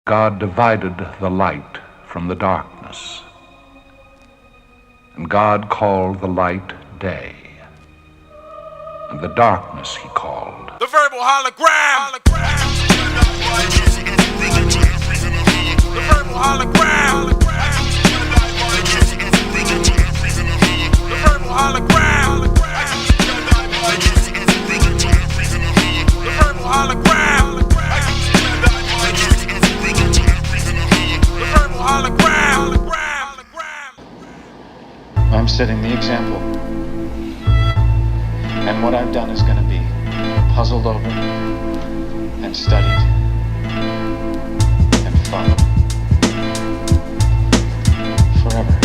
God divided the light from the darkness, and God called the light day, and the darkness he called the verbal hologram. The verbal hologram. The verbal hologram. The verbal hologram. I'm setting the example. And what I've done is going to be puzzled over and studied and followed forever.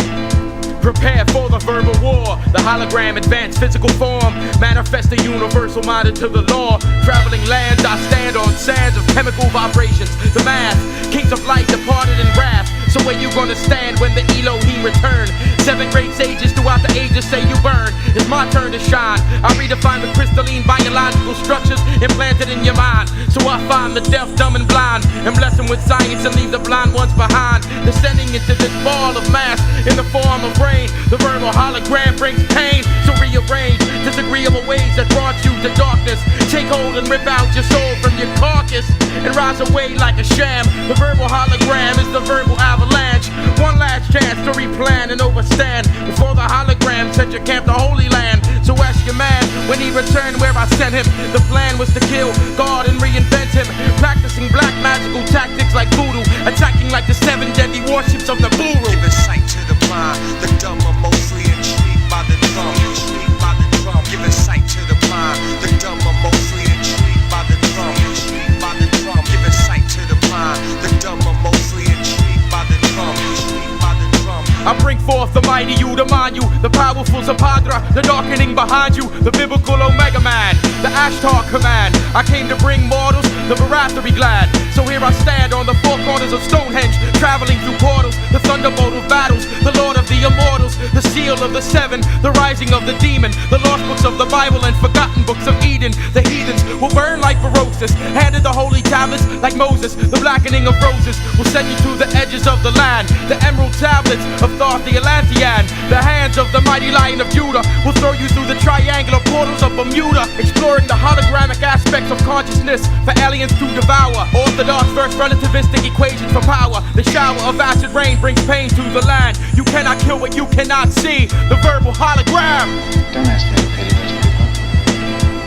Prepare for the verbal war. The hologram advanced physical form. Manifest the universal minded to the law. Traveling lands, I stand on sands of chemical vibrations. The math, kings of light departed in wrath. So where you gonna stand when the Elohim return? 7 great sages throughout the ages say you burn. It's my turn to shine. I redefine the crystalline biological structures implanted in your mind. So I find the deaf, dumb, and blind, and bless them with science and leave the blind ones behind. Descending into this ball of mass in the form of rain. The verbal hologram brings pain. So rearrange disagreeable ways that brought you to darkness. Take hold and rip out your soul from your carcass and rise away like a sham. The verbal hologram is the verbal avalanche. One last chance to replan and overstand before the hologram sent your camp to Holy Land. So ask your man when he returned where I sent him. The plan was to kill God and reinvent him, practicing black magical tactics like voodoo, attacking like the 7 deadly warships of the Buru. Giving sight to the blind, the dumb are mostly intrigued by the drum. Intrigued by the drum. Giving sight to the blind, the dumb are mostly intrigued by the drum. Intrigued by the drum. Giving sight to the blind, the dumb are mostly intrigued by the drum. Intrigued by the drum. I bring forth the mighty you to mind you, the powerful Zapadra, the darkening behind you, the biblical Omega Man, the Ashtar command. I came to bring mortals, the Barath to be glad. So here I stand on the 4 corners of Stonehenge, traveling through portals, the thunderbolt of battles, the Lord of the Immortals, the seal of the 7, the rising of the demon, the lost books of the Bible and forgotten books of Eden. The heathens will burn like ferocious, handed the holy tablets like Moses. The blackening of roses will send you to the edges of the land, the emerald tablets of Thoth the Atlantean. The hands of the mighty Lion of Judah will throw you through the triangular portals of Bermuda, exploring the hologramic aspects of consciousness for aliens to devour. Orthodox first relativistic equations for power. The shower of acid rain brings pain to the land. You cannot kill what you cannot see. The verbal hologram. Don't ask me to pity those people.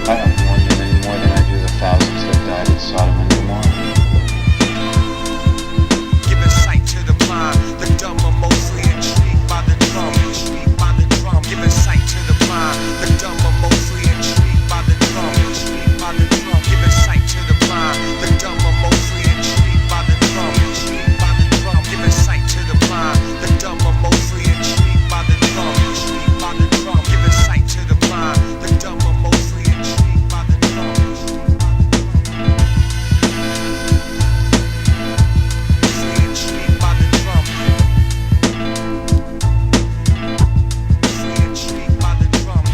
I don't mourn them any more than I do the thousands that died in Sodom and Gomorrah. Giving sight to the blind, the dumb are mostly intrigued by the drum. Intrigued by the drum. Giving sight to the blind, the dumb are mostly intrigued by the drum. Intrigued by the drum. Giving sight to the blind, the dumb are mostly intrigued by the drum. Intrigued by the drum. Giving sight to the blind, the dumb are mostly intrigued by the drum. Intrigued by the drum. Giving sight to the blind, the dumb are mostly intrigued by the drum. Mostly intrigued by the drum. Mostly intrigued by the drum.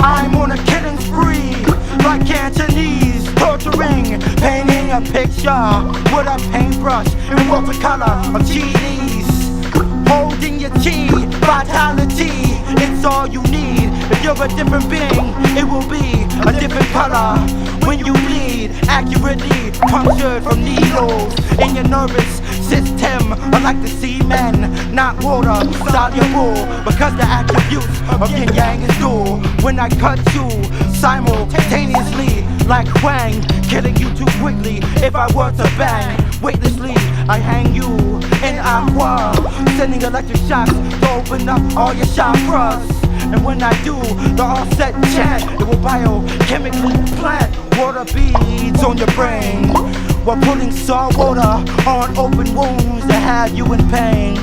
I'm on a killing spree, like Cantonese, torturing, painting a picture with a paintbrush and watercolor of cheese. Holding your chi, vitality, it's all you need. If you're a different being, it will be a different color. When you bleed, accurately punctured from needles in your nervous system, unlike the semen, not water soluble, because the attributes of yin yang is dual. When I cut you simultaneously, like Wang, killing you too quickly. If I were to bang weightlessly, I hang you in aqua, sending electric shocks to open up all your chakras. And when I do the offset chant, it will biochemically plant water beads on your brain, while putting salt water on open wounds that have you in pain.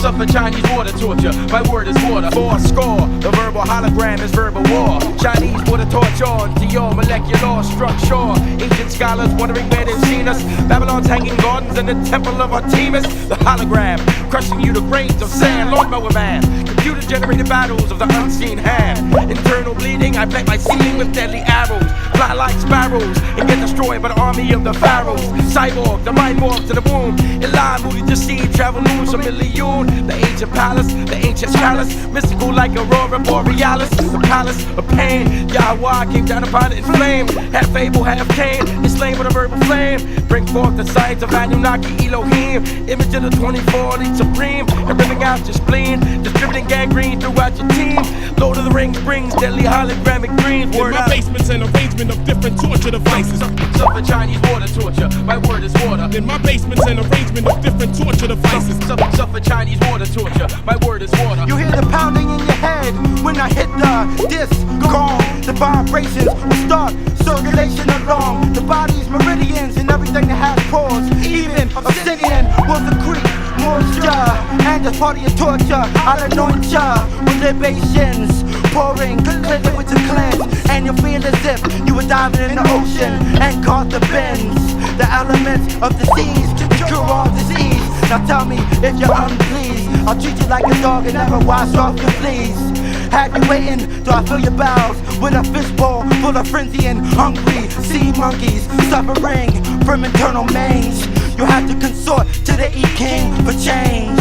Suffer Chinese water torture. My word is water. 4 score. The verbal hologram is verbal war. Chinese water torture to your molecular structure. Ancient scholars wondering where they've seen us. Babylon's hanging gardens in the temple of Artemis. The hologram crushing you to grains of sand. Lawnmower man. Computer generated battles of the unseen hand. Internal bleeding. I plant my ceiling with deadly arrows. Fly like sparrows and get destroyed by the army of the pharaohs. Cyborg, the mind morphs to the womb. Eli, moody to see, travel news a million. The ancient palace, the ancient chalice, mystical like aurora borealis. The palace of pain, Yahweh came down upon it in flame. Half fable, half Cain, slain with a verbal flame. Bring forth the science of Anunnaki Elohim. Image of the 24, lead supreme. And ripping out your spleen, distributing gangrene throughout your team. Lord of the Rings brings deadly hologramic dreams. In my basement's an arrangement of different torture devices. Suffer Chinese water torture, my word is water. In my basement's an arrangement of different torture devices. Suffer Chinese water torture, my word is water. You hear the pounding in your head when I hit the disc gong. The vibrations will start circulation along the body's meridians and everything that has pores. Even obsidian will secrete moisture, and as part of your torture, I'll anoint ya with libations, pouring, cleansing with your cleanse, and you'll feel as if you were diving in the ocean and caught the bends. The elements of the seas to cure all disease. Now tell me if you're unpleased. I'll treat you like a dog and never wash off your fleas. Have you waiting till I fill your bowels with a fishbowl full of frenzy and hungry sea monkeys suffering from internal mange. You have to consort to the E-King for change.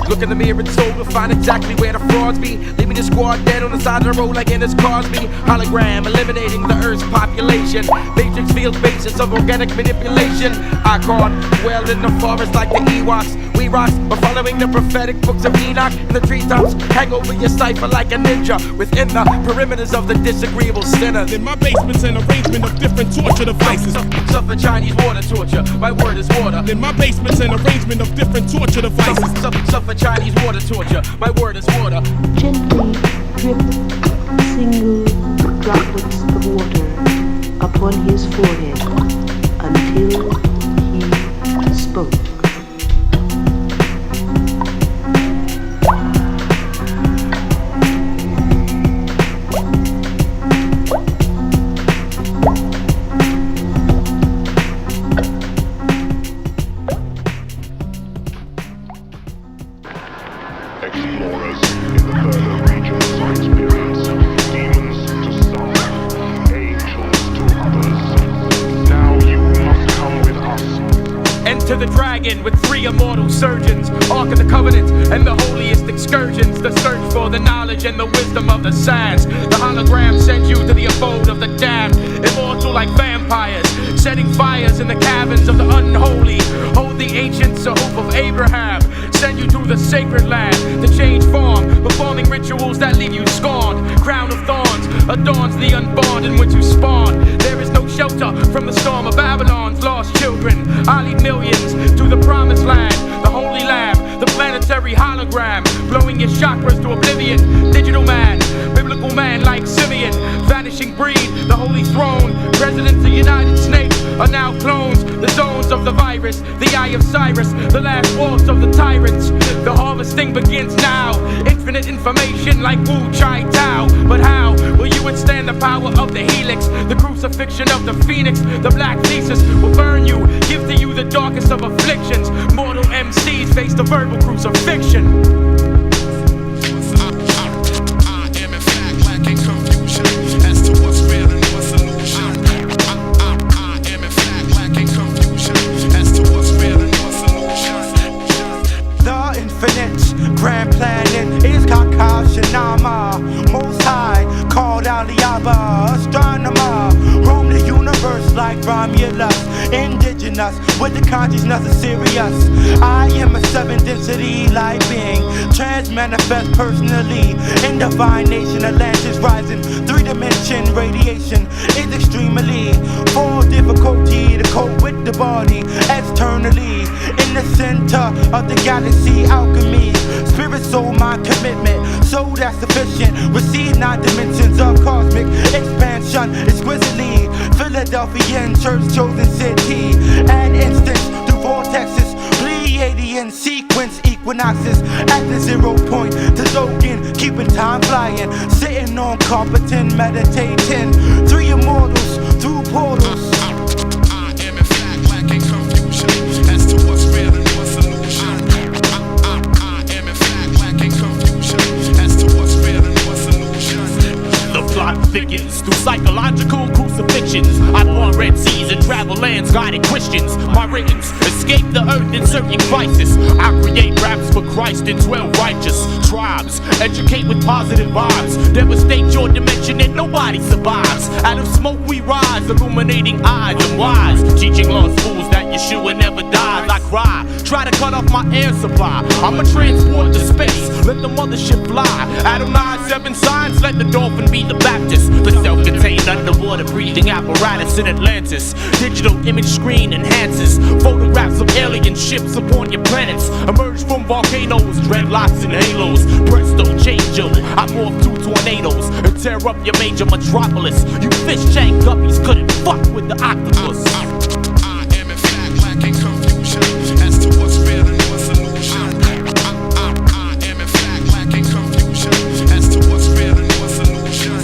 Look in the mirrored soul to find exactly where the frauds be. Leaving the squad dead on the side of the road like Ennis Cosby. Hologram eliminating the Earth's population. Matrix field basis of organic manipulation. Ikon dwell in the forest like the Ewoks. We rocks, but following the prophetic books of Enoch. And the treetops hang over your cipher like a ninja within the perimeters of the disagreeable sinners. In my basement's an arrangement of different torture devices. Suffer Chinese water torture, my word is water. In my basement's an arrangement of different torture devices. Suffer Chinese water torture, my word is water. Gently drip single droplets of water upon his forehead until he spoke. The dragon with 3 immortal surgeons, Ark of the Covenant and the holiest excursions. The search for the knowledge and the wisdom of the sands. The hologram sends you to the abode of the damned, immortal like vampires, setting fires in the caverns of the unholy. Hold the ancients, a hope of Abraham. Send you to the sacred land to change form, performing rituals that leave you scorned. Crown of thorns adorns the unborn in which you spawn. There is no shelter from the storm of Babylon's lost children. I lead millions to the promised land, the holy lamb, the planetary hologram, blowing your chakras to oblivion. Digital man, biblical man like Simeon, vanishing breed, the holy throne. Presidents of the United States are now clones. The zones of the virus, the eye of Cyrus, the last waltz of the tyrants. The harvesting begins now. Infinite information like Wu Chai Tao. But how will you withstand the power of the helix? The crucifixion of the phoenix. The black thesis will burn you, give to you the darkest of afflictions. Mortal MCs face the verbal crucifixion. Grand planet is Kakashinama, Most High, called Aliyaba, astronomer, roam the universe like Romulus, indigenous, with the consciousness of Sirius. I am a 7th density light being, trans-manifest personally, in divine nation, Atlantis rising, 3-dimension radiation is extremely, for difficulty to cope with the body, externally, in the center of the galaxy, alchemy, spirit, soul, mind, commitment, so that's sufficient. Receive 9 dimensions of cosmic expansion, exquisitely. Philadelphia Philadelphian church chosen city. An instance through vortexes, Pleiadian sequence equinoxes at the 0 point to Zogan, keeping time flying, sitting on competent, meditating. 3 immortals through portals. I am in fact lacking confusion as to what's real and what's illusion. I am in fact lacking confusion as to what's real and what's illusion. The plot thickens through psychological crucifixions. I born red seas and travel lands guiding Christians. My writings escape the earth in certain crisis. I create raps for Christ and 12 righteous tribes. Educate with positive vibes. Devastate your dimension and nobody survives. Out of smoke we rise, illuminating eyes and wise. Teaching lost fools that Yeshua never dies. I cry, try to cut off my air supply. I'ma transport to space, let the mothership fly. Adonai 7 signs, let the dolphin be the Baptist. The self-contained underwater breathing apparatus in Atlantis. Digital image screen enhances photographs of alien ships upon your planets. Emerge from volcanoes, dreadlocks and halos. Presto, change yo, I morph through tornadoes and tear up your major metropolis. You fish tank guppies couldn't fuck with the octopus. I am in fact lacking confusion as to what's real and what's illusion. I am in fact lacking confusion as to what's real and what's illusion.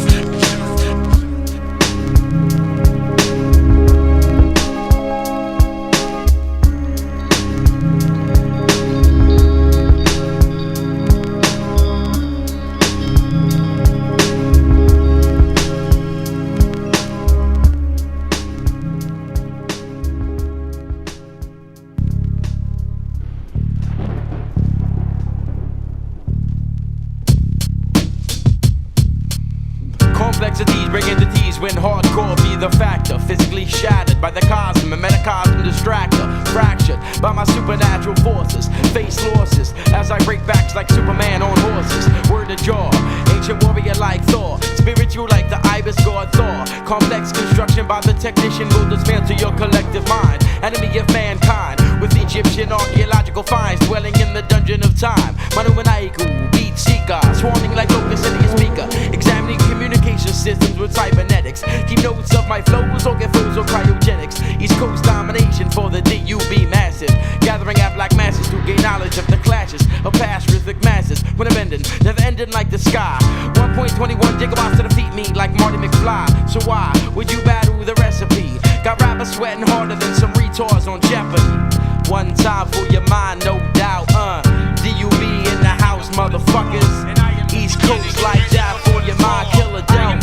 Complexities bring entities when hardcore be the factor. Physically shattered by the cosm and metacosm distractor. Fractured by my supernatural forces. Face losses as I break backs like Superman on horses. Word to jaw, ancient warrior like Thor. Spiritual like the ibis god Thor. Complex construction by the technician will dismantle your collective mind. Enemy of mankind with Egyptian archaeological finds dwelling in the dungeon of time. Manu Maniacal, beat seeker, swarming like locusts in your speaker. Examining communication systems with cybernetics. Keep notes of my flows or get flows or cryogenics. East Coast domination for the DUB massive. Gathering at black masses to gain knowledge of the clashes of past rhythmic masses. When I'm ending, never ending like the sky. 1.21 gigawatts to defeat me like Marty McFly. So why would you battle the recipe? Got rappers sweating harder than some retards on Jeopardy. One time for your mind, no doubt, DUB in the house, motherfuckers. East Coast like that for your mind, killer Del.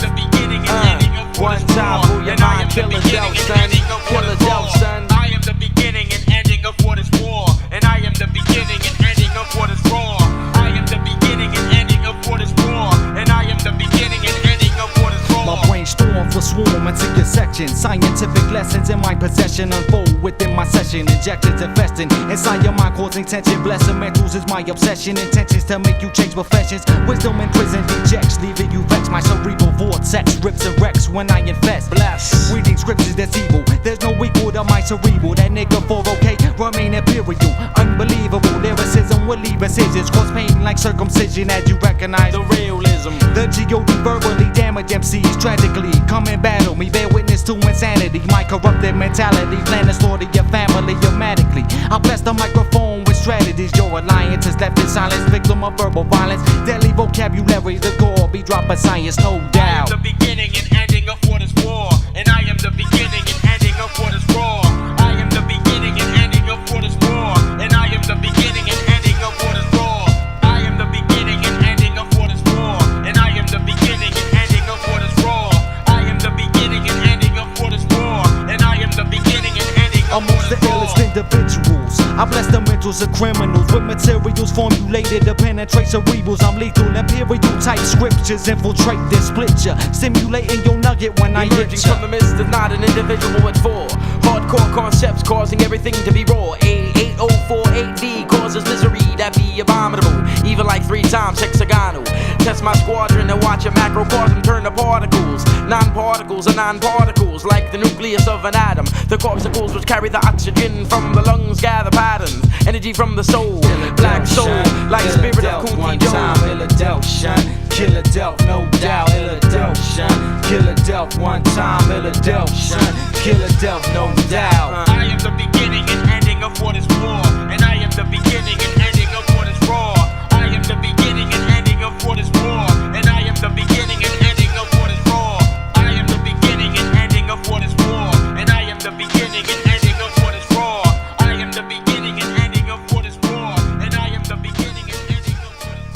One time for your mind, killer Del, son. Killer Del, son. I am the beginning and ending of what is war. And I am the beginning and ending of what is raw. I am the beginning and ending of what is war. And I am the beginning and ending of what is raw. My brainstorm for swarm into your section. Scientific lessons in my possession unfold within my session. Injections investing inside your mind, causing tension. Blessing mentals is my obsession. Intentions to make you change professions. Wisdom in prison dejects, leaving you vexed. My cerebral vortex rips and wrecks when I infest. Bless. Reading scriptures that's evil. There's no equal to my cerebral. That nigga 4OK remain imperial. Unbelievable lyricism will leave incisions. Cause pain like circumcision as you recognize The realism. the G.O.D. verbally damage MCs tragically. Come and battle me, bear witness to insanity. My corrupted mentality, plan to slaughter your family automatically. I bless the microphone with strategies. Your alliance is left in silence, victim of verbal violence. Deadly vocabulary, the gore be drop of science, no doubt. I am the beginning and ending of what is war. And I am the beginning and ending of what is raw. I am the beginning and ending of what is war. And I am the beginning and ending of what is raw. I am the beginning and ending of what is war. And I am the beginning and ending of what is raw. I am the beginning and ending of what is war. And I am the beginning and ending of what Amongst the is raw. illest individuals, I bless the mentals of criminals with materials formulated to penetrate cerebrals. I'm lethal, imperial type scriptures infiltrate this split ya, stimulating your nugget when I hit Emerging ya. from the midst of not an individual at four. Hardcore concepts causing everything to be raw. A8048V causes misery that be abominable. Even like 3 times hexagonal. Test my squadron and watch a macrocosm turn to particles. Non-particles are non-particles like the nucleus of an atom. The corpuscles which carry the oxygen from the lungs gather patterns. Energy from the soul, black soul, like spirit of Kunti Joe. Philadelphia, Killer Delph, no doubt. Philadelphia, Killer Delph, dealt. One time, ill dealt, son. Killer dealt, no doubt. I am the beginning and ending of what is war, and I am the beginning and ending of what is raw. I am the beginning and ending of what is war, and I am the beginning and ending of what is raw. I am the beginning and ending of what is war, and I am the beginning and ending of what is raw. I am the beginning and ending of what is war, and I am the beginning and ending of what is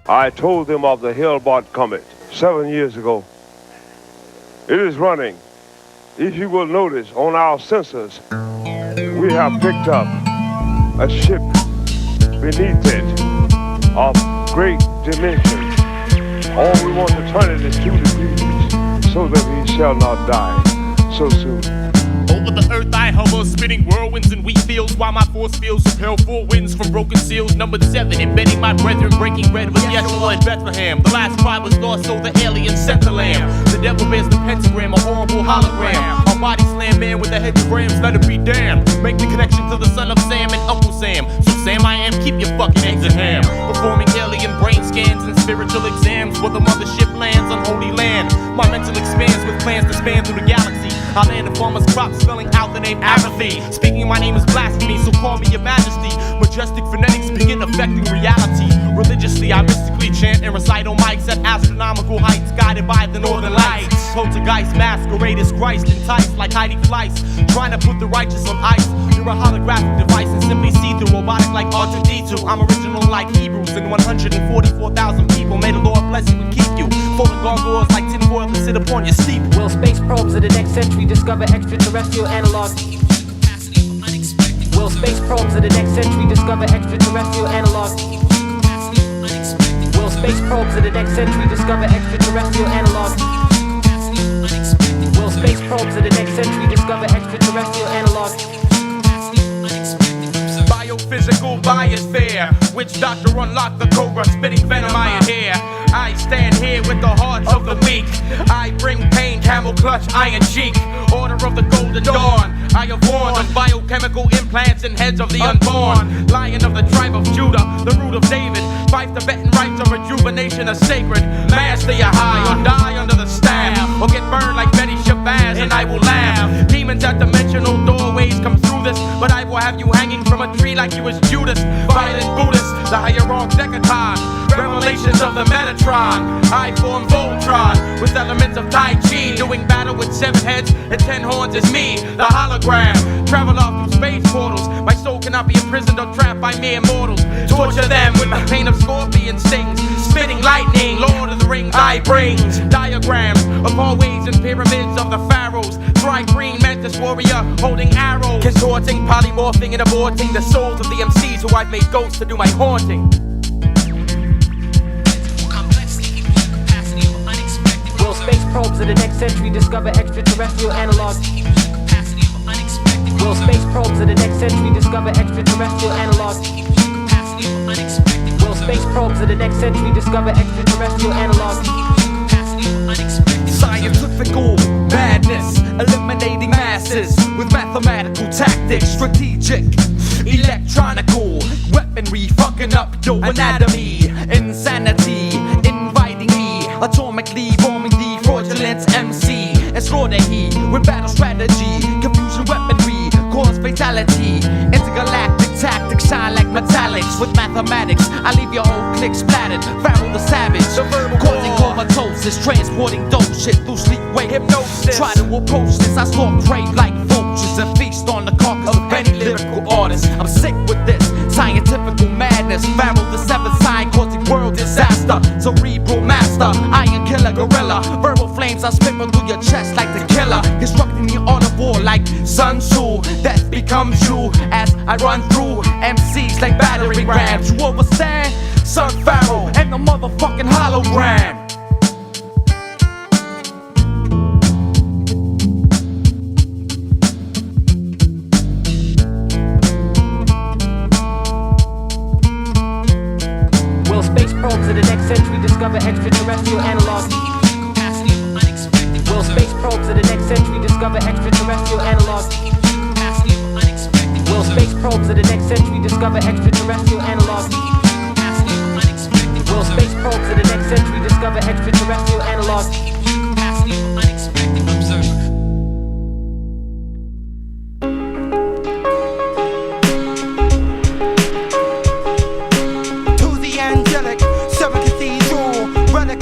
raw. I told them of the Hellbot Comet 7 years ago. It is running. If you will notice on our sensors, we have picked up a ship beneath it of great dimensions. All we want to turn it is 2 degrees so that we shall not die so soon. Over the earth I hover, spinning whirlwinds and wheat fields, while my force fields repel 4 winds from broken seals. Numbered 7, embedding my brethren, breaking bread with Yeshua in Bethlehem. The last cry was lost, so the alien sent the lamb. The devil bears the pentagram, a horrible hologram. Our body slam man with the head of grams, let it be damned. Make the connection to the son of Sam and Uncle Sam. So Sam I am, keep your fucking eggs at ham. Performing alien brain scans and spiritual exams where the mothership lands on holy land. My mental expands with plans to span through the galaxy. I land in farmer's crops, spelling out the name Apathy. Speaking my name is blasphemy, so call me your majesty. Majestic phonetics begin affecting reality. Religiously, I mystically chant and recite on mics at astronomical heights, guided by the northern lights. Poltergeist masquerade as Christ, enticed like Heidi Fleiss, trying to put the righteous on ice. You're a holographic device and simply see-through, robotic like R2-D2. I'm original like Hebrews, and 144,000 people. May the Lord bless you and keep you. Folding gargoyles like tinfoil to sit upon your steep. Will space probes of the next century discover extraterrestrial analogs? Will space probes of the next century discover extraterrestrial analogs? Will space probes of the next century discover extraterrestrial analogs? Will space probes of the next century discover extraterrestrial analogs? Biophysical biosphere, witch doctor unlock the cobra, spitting venom I adhere. I stand here with the hearts of the weak. I bring pain, camel clutch, iron cheek. Order of the golden dawn. I have warned of biochemical implants in heads of the unborn. Lion of the tribe of Judah, the root of David. Fight the Tibetan rights of rejuvenation are sacred. Master your high or die under the staff, or get burned like Betty Shabazz and I will laugh. Demons at dimensional doorways come through this, but I will have you hanging from a tree like you was Judas. Violent Buddhist, the hierarch Decaton. Revelations of the Metatron. I form Voltron with elements of Tai Chi, doing battle with 7 heads and 10 horns is me, the hologram. Travel off through space portals. My soul cannot be imprisoned or trapped by mere mortals. Torture them with the pain of scorpion stings. Spitting lightning, Lord of the Rings I bring. Diagrams of hallways and pyramids of the pharaohs. Dry green mantis warrior holding arrows. Contorting, polymorphing and aborting the souls of the MCs who I've made ghosts to do my haunting. Will space probes of the next century discover extraterrestrial analogs? Will space probes of the next century discover extraterrestrial analogs? Will space probes of the next century discover extraterrestrial analogs? Scientifical madness, eliminating masses with mathematical tactics, strategic, electronical weaponry, fucking up your anatomy, insanity, inviting me, atomically bombing the fraudulent MC, and slaughter he with battle strategy, confusion weaponry, cause fatality, intergalactic tactics shine like metallics with mathematics. I leave your whole clique splattered, Pharaoh the savage, causing comatose, transporting dope shit through sleep wake hypnosis. Try to approach this, I stalk prey like vultures and feast on the carcass of any lyrical artist. I'm sick with this scientific madness. Pharaoh the 7th sign causing world disaster. Cerebral master, iron killer gorilla. Verbal flames I spit through your chest like the killer. Constructing the art of war like Sun Tzu. Death becomes you as I run through MCs like battery rams. You understand? Son Pharaoh and the motherfucking hologram. Will space probes of the next century discover extraterrestrial analogs? Will space probes of the next century discover extraterrestrial analogs? Will space probes of the next century discover extraterrestrial analogs? Will space probes of the next next century discover extraterrestrial analogs.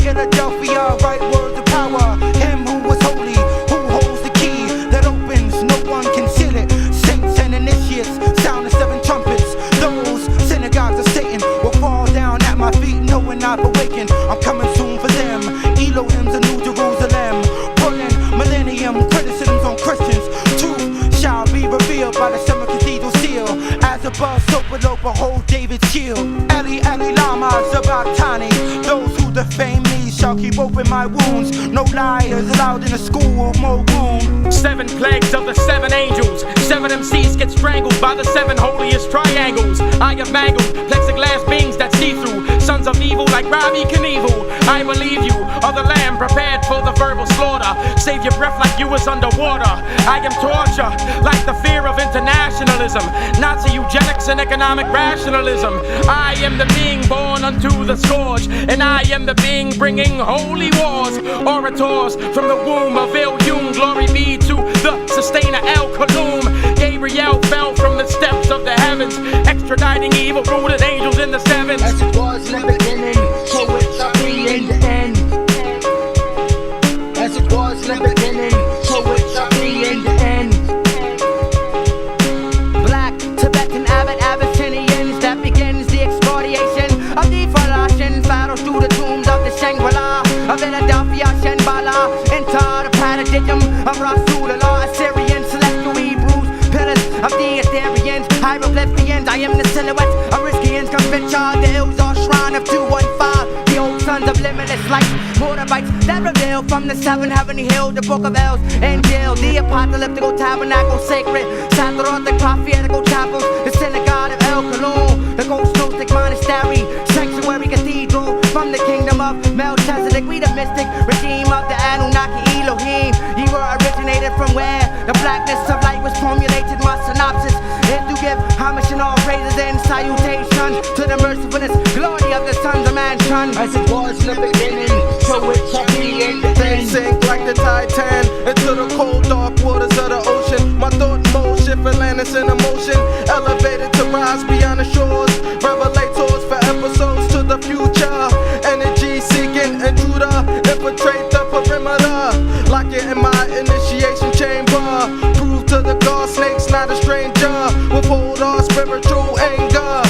Philadelphia, right words of power. Him who was holy, who holds the key that opens, no one can seal it. Saints and initiates, sound of 7 trumpets. Those synagogues of Satan will fall down at my feet, knowing I've awakened. I'm coming soon for them. Elohim's a New Jerusalem, pulling millennium criticisms on Christians. Truth shall be revealed by the 7 cathedral seal. As above, so below, behold David's shield. Eli, Eli, Lama, Sabatani. Those who defame me shall keep open my wounds. No liars allowed in a school of more room. 7 plagues of the 7 angels. 7 MCs get strangled by the 7 holiest triangles. I have mangled plexiglass beings that see through. Sons of evil like Robbie Knievel. I believe you are the lamb prepared for the verbal slaughter. Save your breath like you was underwater. I am torture like the fear of internationalism. Nazi eugenics and economic rationalism. I am the being born unto the scourge, and I am the being bringing holy wars. Orators from the womb of El Jung. Glory be to the sustainer El Kaloum. Gabriel fell from the steps of the heavens, extraditing evil-rooted angels in the 7s. As it was in the beginning, so it shall be in the end. As it was in the beginning, so it shall be in the end. Black, Tibetan, Abbot, Abyssinians, that begins the exfoliation of the Phoenician Pharaoh through the tombs of the Shangri-La of Philadelphia, Shenbala, into the paradigm of Rasulullah, Assyrian, Celestial Hebrews, pillars of the Assyrians, hieroglyphians. I am the silhouette of Riskians, convention, the hills are shrine of 215, the old sons of limitless light, motorbikes that reveal from the 7 heavenly hills, the book of El's Angel, the apocalyptical tabernacle, sacred, sacerdotal, prophetical chapels, the synagogue of El Kaloum, the ghost Gnostic monastery, sanctuary cathedral, from the kingdom of Melchizedek, we the mystic regime of the Anunnaki Elohim. You were originated from where the blackness of light was formulated. My synopsis is to give homage and all praises and salutations to the mercifulness, glory of the sons of mankind. As it was in the beginning, so it shall be in the end. Sink like the Titan into the cold dark waters of the ocean. My thought mode shift Atlantis in emotion, elevated to rise beyond the shores. Revelators for episodes to the future. Energy seeking intruder, infiltrate the perimeter. Lock it in my initiation chamber. Prove to the god snakes not a stranger. Withhold our spiritual anger.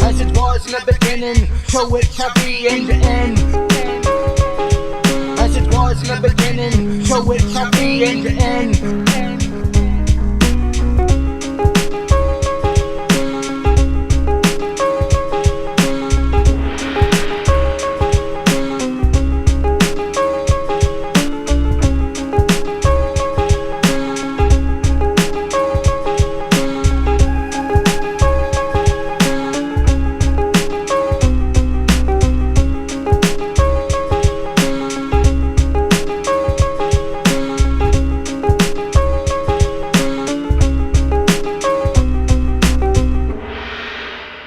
As it was in the beginning, so it shall be in the end. As it was in the beginning, so it shall be in the end.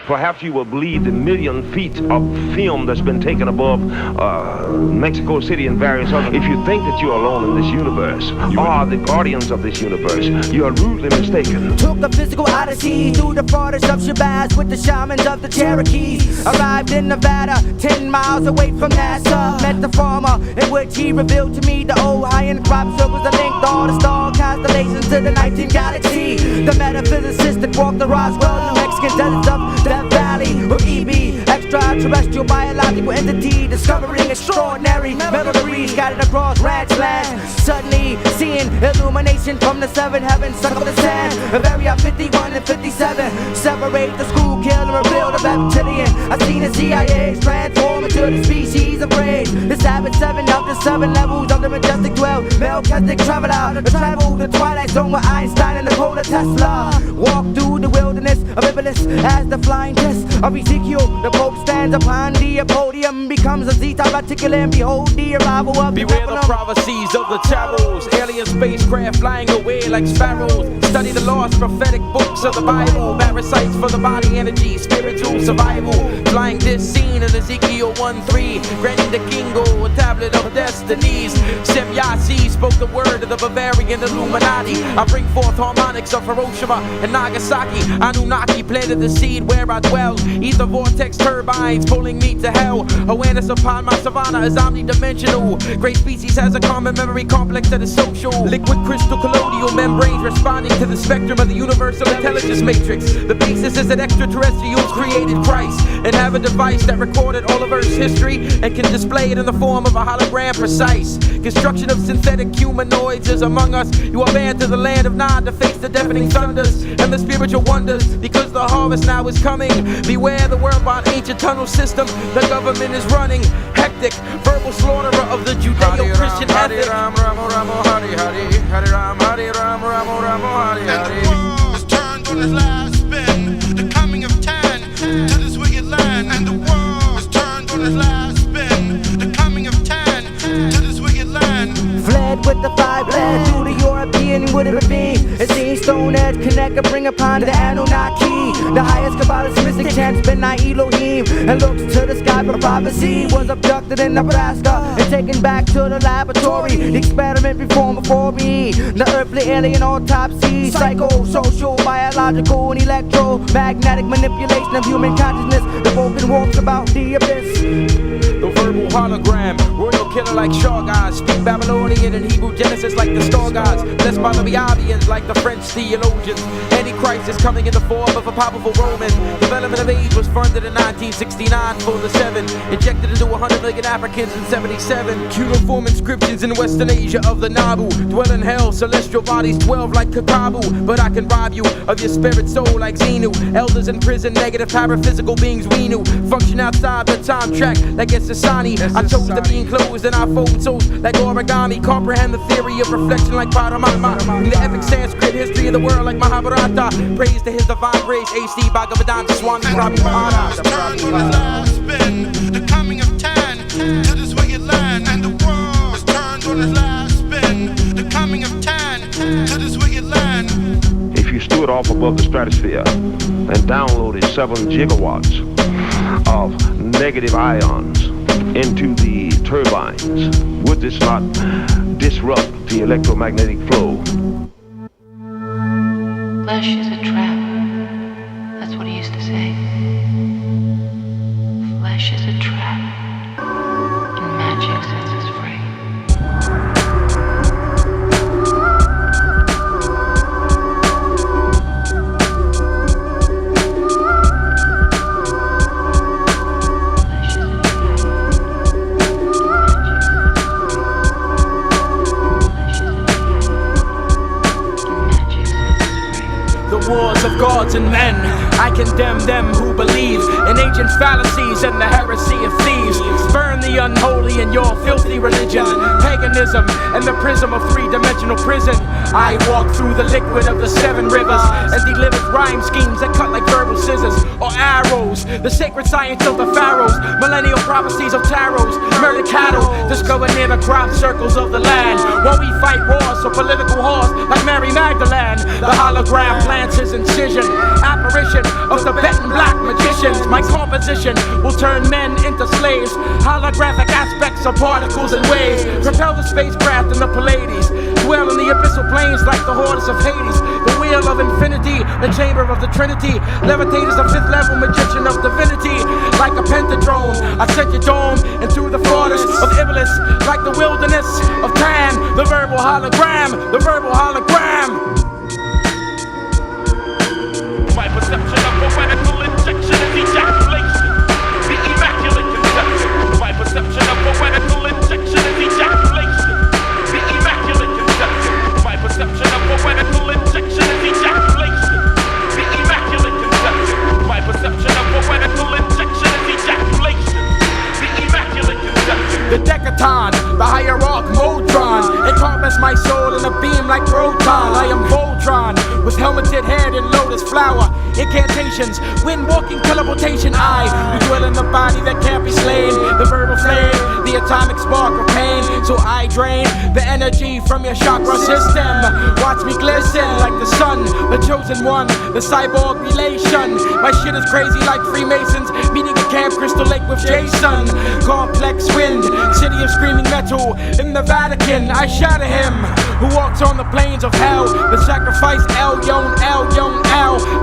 Perhaps you will believe the 1,000,000 feet of film that's been taken above Mexico City and various other. If you think that you're alone in this universe, you are the guardians of this universe, you are rudely mistaken. Took a physical odyssey through the forest of Shabazz with the shamans of the Cherokees. Arrived in Nevada, 10 miles away from NASA. Met the farmer, in which he revealed to me the old high-end crop circles that linked all the star constellations to the 19th galaxy. The metaphysicist that walked the Roswell, the Mexican deserts of Death Valley, or EB, extraterrestrial biological entity, discovering extraordinary memories scattered across ranch lands. Suddenly seeing illumination from the 7 heavens, stuck up the sand of area 51 and 57. Separate the school killer and reveal the reptilian. I seen the CIA's transform into the species of brains. The Sabbath 7 of the 7 levels of the majestic 12 Melchizedek traveler, travel the twilight zone with Einstein and Nikola Tesla. Walk through the wilderness of Iblis as the flying test of Ezekiel. The Pope stands upon the podium, becomes a Zeta articulate, and behold the arrival of beware the prophecies of the charros, alien spacecraft flying away like sparrows. Study the lost prophetic books of the Bible, parasites for the body energy, spiritual survival. Flying this scene in Ezekiel 1:3, granting the Kingo a tablet of destinies. Shem Yasi spoke the word of the Bavarian Illuminati. I bring forth harmonics of Hiroshima and Nagasaki. Anunnaki planted the seed where I dwell. Ether vortex turbines pulling me to hell. Awareness upon my savannah is omnidimensional. Great species has a common memory complex that is social. Liquid crystal colloidal membranes responding to the spectrum of the universal intelligence matrix. The basis is that extraterrestrials created Christ and have a device that recorded all of Earth's history and can display it in the form of a hologram precise. Construction of synthetic humanoids is among us. You are banned to the land of Nod to face the deafening thunders and the spiritual wonders, because the harvest now is coming. Beware the world-bound ancient tunnel system the government is running. Hectic, verbal slaughterer of the Judeo-Christian ethic. And the world is turned on its last spin. The coming of 10 to this wicked land. And the world is turned on its last spin. The coming of 10 to this wicked land. Fled with the 5 bled through the European would it be? It seems Stone Edge connect and bring upon the Anunnaki. The highest Kabbalist mystic chants Benai Elohim, and looks to the sky for prophecy. Was abducted in Nebraska and taken back to the laboratory. The experiment performed before me. The earthly alien autopsy, psycho-social, biological, and electro-magnetic manipulation of human consciousness. The Vulcan walks about the abyss. The verbal hologram, royal killer like Shaw gods. Speak Babylonian and Hebrew Genesis like the star gods. Blessed by the Biabians like the French theologians. Antichrist is coming in the form of a powerful Roman. Development of age was funded in 1969 for the 7. Injected into 100 million Africans in 77. Cuneiform inscriptions in Western Asia of the Nabu. Dwell in hell, celestial bodies 12 like Kakabu. But I can rob you of your spirit soul like Xenu. Elders in prison, negative paraphysical beings we knew. Function outside the time track like Sasani. I chose to be enclosed in our folding souls like origami. Comprehend the theory of reflection like Paramatma. In the epic Sanskrit history of the world like Mahabharata. Praise to his divine grace, AC Bhagavedanta Swami Prabhupada. The coming of 10 to this wicked land. And the world is turned on its last spin. The coming of 10 to this wicked land. If you stood off above the stratosphere and downloaded 7 gigawatts of negative ions into the turbines, would this not disrupt the electromagnetic flow? Flesh is a trap. That's what he used to say. Flesh is a trap. And magic sets us free. Wars of gods and men, I condemn them who believe in ancient fallacies and the heresy of thieves. Burn the unholy in your filthy religion, paganism and the prism of 3-dimensional prison. I walk through the liquid of the 7 rivers and deliver rhyme schemes that cut like verbal scissors or arrows. The sacred science of the pharaohs, millennial prophecies of tarots, murdered cattle discovered near the crop circles of the land. While we fight wars for political whores like Mary Magdalene, the hologram plants his incision, apparition of Tibetan black magicians. My composition will turn men into slaves. Holographic aspects of particles and waves propel the spacecraft in the Pleiades. Dwell in the abyssal plains like the Horus of Hades. The wheel of infinity, the chamber of the Trinity. Levitate is a 5th level magician of divinity. Like a pentadrone, I set your dome and through the forest of Iblis. Like the wilderness of Tan, the verbal hologram, the verbal hologram. My perception of poetical injection is ejaculation. The Immaculate Conception. My perception of poetical injection is ejaculation. The Immaculate Conception. My perception of poetical injection is ejaculation. The Immaculate Conception. My perception of poetical injection is ejaculation. The Immaculate Conception. The Decaton, the hierarch Modron, and Manifest my soul in a beam like proton. I am Voltron, with helmeted head and lotus flower. Incantations, wind walking teleportation. I who dwell in the body that can't be slain. The verbal flame, the atomic spark of pain. So I drain the energy from your chakra system. Watch me glisten like the sun, the chosen one, the cyborg relation. My shit is crazy like Freemasons meeting at Camp Crystal Lake with Jason. Complex wind, city of screaming metal. In the Vatican, I shatter him who walks on the plains of hell. The sacrifice El, young El.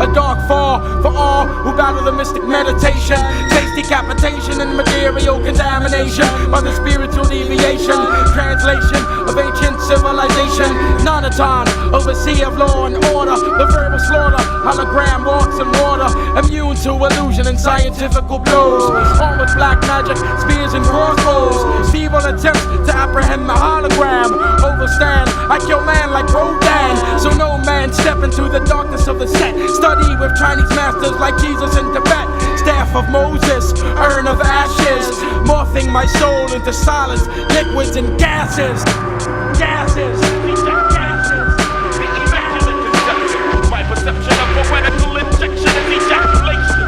A dark fall for all who battle the mystic meditation. Taste decapitation and material contamination by the spiritual deviation. Translation of ancient civilization. Nonaton, overseer of law and order. The verbal slaughter, hologram walks in water. Immune to illusion and scientifical blows. All with black magic, spears and crossbows. Feeble attempts to apprehend the hologram. Overstand, I kill man like Rodan. So no man step into the darkness of the set. Study with Chinese masters like Jesus in Tibet. Staff of Moses, urn of ashes. Morphing my soul into solids, liquids and gases. Gases. The Immaculate Conception. My perception of poetical injection is ejaculation.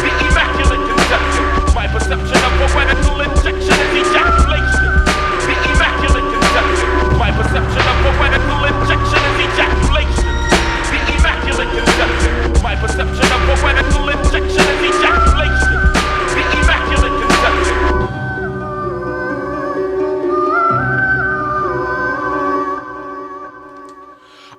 The Immaculate Conception. My perception of poetical injection is ejaculation. The Immaculate Conception. My perception of poetical injection is ejaculation. The Immaculate Conception. My perception of poetical injection is ejaculation. The Immaculate Conception.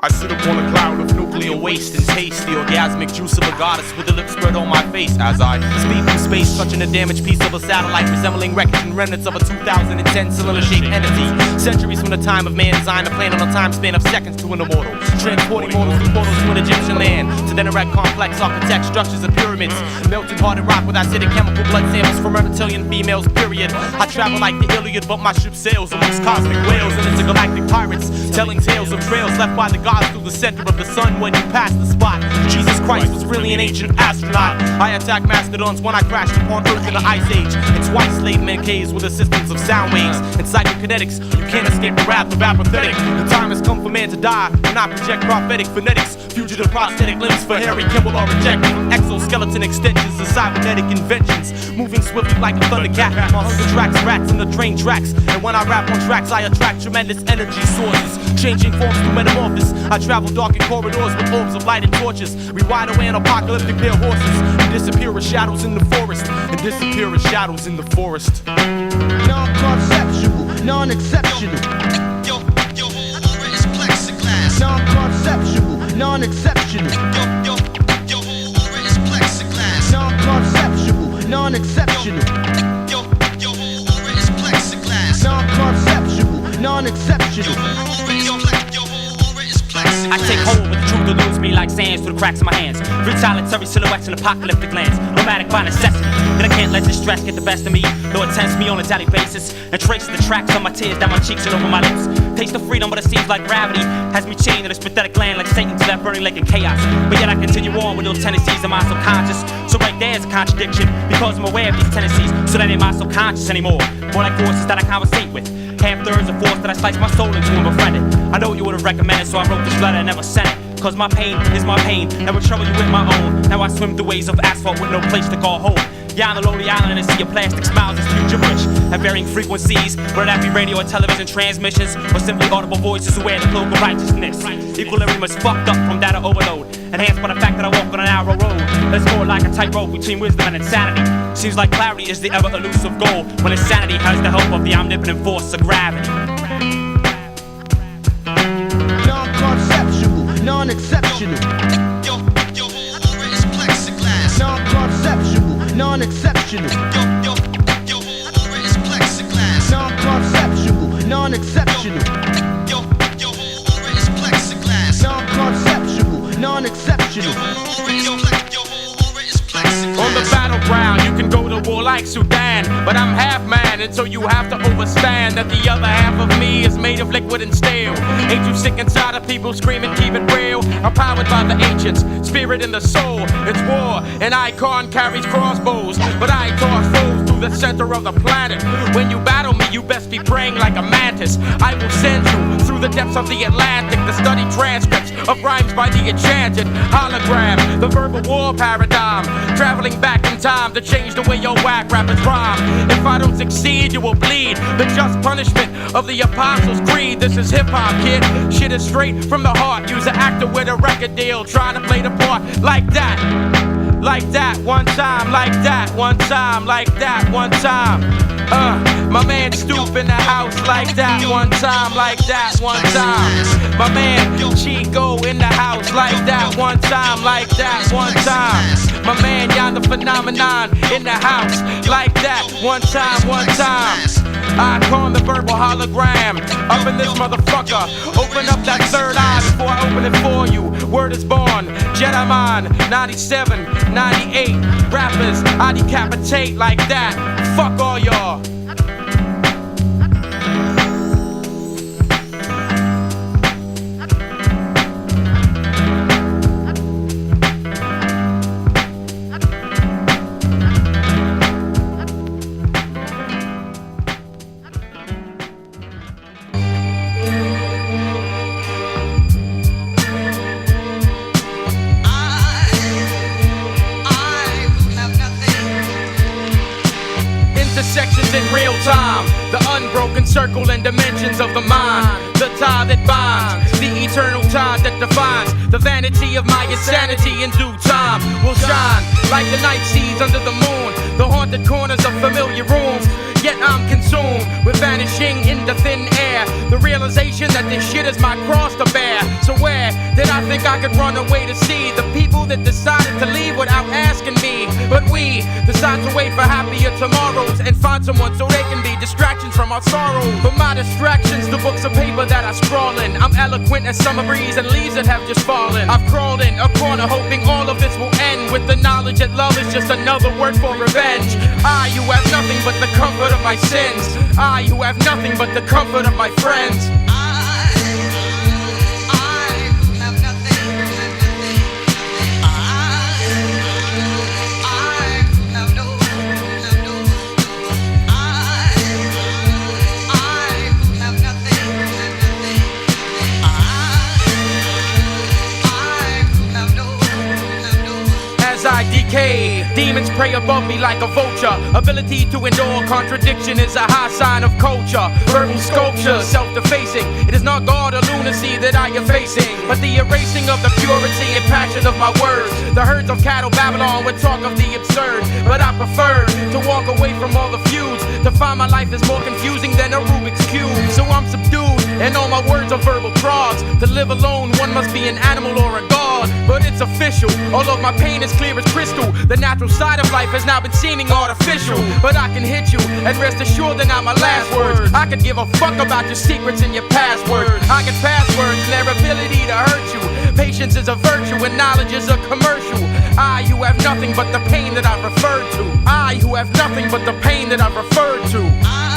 I sit upon a cloud of nuclear waste and taste the orgasmic juice of a goddess with a lip spread on my face as I speed through space, touching a damaged piece of a satellite resembling wreckage and remnants of a 2010 cylinder-shaped entity. Centuries from the time of man designed a planet on a time span of seconds to an immortal, transporting mortals through portals to an Egyptian land to then erect complex architect structures and pyramids, melted hearted rock with acidic chemical blood samples from reptilian females, period. I travel like the Iliad, but my ship sails amongst cosmic whales and intergalactic pirates, telling tales of trails left by the gods through the center of the sun when you pass the spot. Jesus Christ was really an ancient astronaut. I attacked mastodons when I crashed upon Earth in the Ice Age, and twice slayed men caves with assistance of sound waves and psychokinetics. You can't escape the wrath of apathetic. The time has come for man to die when I project prophetic phonetics. Fugitive prosthetic limbs for Harry Kimball are rejected. Exoskeleton extensions of cybernetic inventions, moving swiftly like a thundercat. My hunger tracks rats in the train tracks, and when I rap on tracks I attract tremendous energy sources, changing forms through metamorphosis. I travel dark in corridors with orbs of light and torches. We ride away on apocalyptic bare horses and disappear as shadows in the forest. Non-conceptual, non-exceptional. Yo, aura is plexiglass. Non-conceptual, non-exceptional. Yo, aura is plexiglass. Non-conceptual, non-exceptional. Yo, aura is plexiglass. Non-conceptual, non-exceptional. I take hold with the truth eludes me like sands through the cracks of my hands. Retaliatory silhouettes and apocalyptic lands, nomadic by necessity. And I can't let this stress get the best of me, though it tempts me on a daily basis and traces the tracks of my tears down my cheeks and over my lips. Taste of freedom, but it seems like gravity has me chained to this pathetic land like Satan to that burning lake of chaos. But yet I continue on with little tendencies in my subconscious. So right there's a contradiction, because I'm aware of these tendencies, so that ain't my subconscious anymore. More like forces that I conversate with. Half-thirds of force that I slice my soul into and befriend it. I know you would've recommended, so I wrote this letter and never sent it. Cause my pain is my pain, that would trouble you with my own. Now I swim through waves of asphalt with no place to call home. Yeah, on the lonely island and see your plastic smiles and spew gibberish at varying frequencies, whether that be radio or television transmissions, or simply audible voices who wear the cloak of righteousness. Equilibrium is fucked up from data overload, enhanced by the fact that I walk on a narrow road. That's more like a tightrope between wisdom and insanity. Seems like clarity is the ever-elusive goal, when insanity has the help of the omnipotent force of gravity. Non-conceptual, non-exceptional. Yo, aura is plexiglass. Non-conceptual, non-exceptional. Yo, aura is plexiglass. Non-conceptual, non-exceptional. Yo, aura is plexiglass. Non-conceptual, non-exceptional. On the battleground, you can go to war like Sudan, but I'm half man, and so you have to overstand that the other half of me is made of liquid and steel. Ain't you sick inside of people screaming, keep it real? I'm powered by the ancients, spirit in the soul. It's war, and Ikon carries crossbows, but I toss foes through the center of the planet. When you battle me, you best be praying like a mantis. I will send you through the depths of the Atlantic to study transcripts of rhymes by the enchanted hologram, the verbal war paradigm, traveling back in time to change the way your whack rappers rhyme. If I don't succeed, you will bleed. The just punishment of the Apostles' Creed. This is hip-hop, kid. Shit is straight from the heart. Use an actor with a record deal, trying to play the part like that. Like that one time, like that one time, like that one time. My man Stoupe in the house, like that one time, like that one time. My man Chico in the house, like that one time, like that one time. My man Yonder Phenomenon in the house, like that one time, one time. Ikon the Verbal Hologram, up in this motherfucker. Open up that third eye before I open it for you. Word is born, Jedi Mind, 97, 98. Rappers, I decapitate like that. Fuck all y'all. Sections in real time, the unbroken circle and dimensions of the mind, the tie that binds, the eternal tie that defines the vanity of my insanity. In due time will shine like the night seas under the moon, the haunted corners of familiar rooms. Yet I'm consumed with vanishing into thin air, the realization that this shit is my cross to bear. So where did I think I could run away to see the people that decided to leave without asking me? But we decide to wait for happier tomorrows and find someone so they can be distractions from our sorrow. But my distractions, the books of paper that I scrawl in. I'm eloquent as summer breeze and leaves that have just fallen. I've crawled in a corner hoping all of this will end with the knowledge that love is just another word for revenge. I, who have nothing but the comfort of my sins. I, who have nothing but the comfort of my friends. I decay, demons prey above me like a vulture. Ability to endure contradiction is a high sign of culture. Verbal sculpture, self-defacing. It is not God or lunacy that I am facing, but the erasing of the purity and passion of my words. The herds of cattle Babylon would talk of the absurd, but I prefer to walk away from all the feuds, to find my life is more confusing than a Rubik's Cube. So I'm subdued, and all my words are verbal frauds. To live alone, one must be an animal or a god, but it's official. All of my pain is clear as crystal. The natural side of life has now been seeming artificial, but I can hit you, and rest assured they're not my last words. I could give a fuck about your secrets and your passwords. I can passwords and their ability to hurt you. Patience is a virtue and knowledge is a commercial. I, who have nothing but the pain that I've referred to. I, who have nothing but the pain that I've referred to.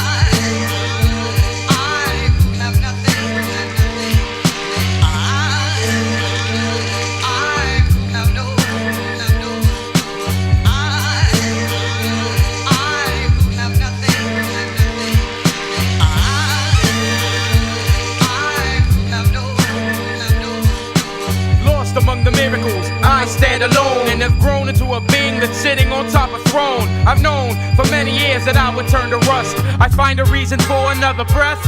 Among the miracles, I stand alone and have grown into a being that's sitting on top of throne. I've known for many years that I would turn to rust. I find a reason for another breath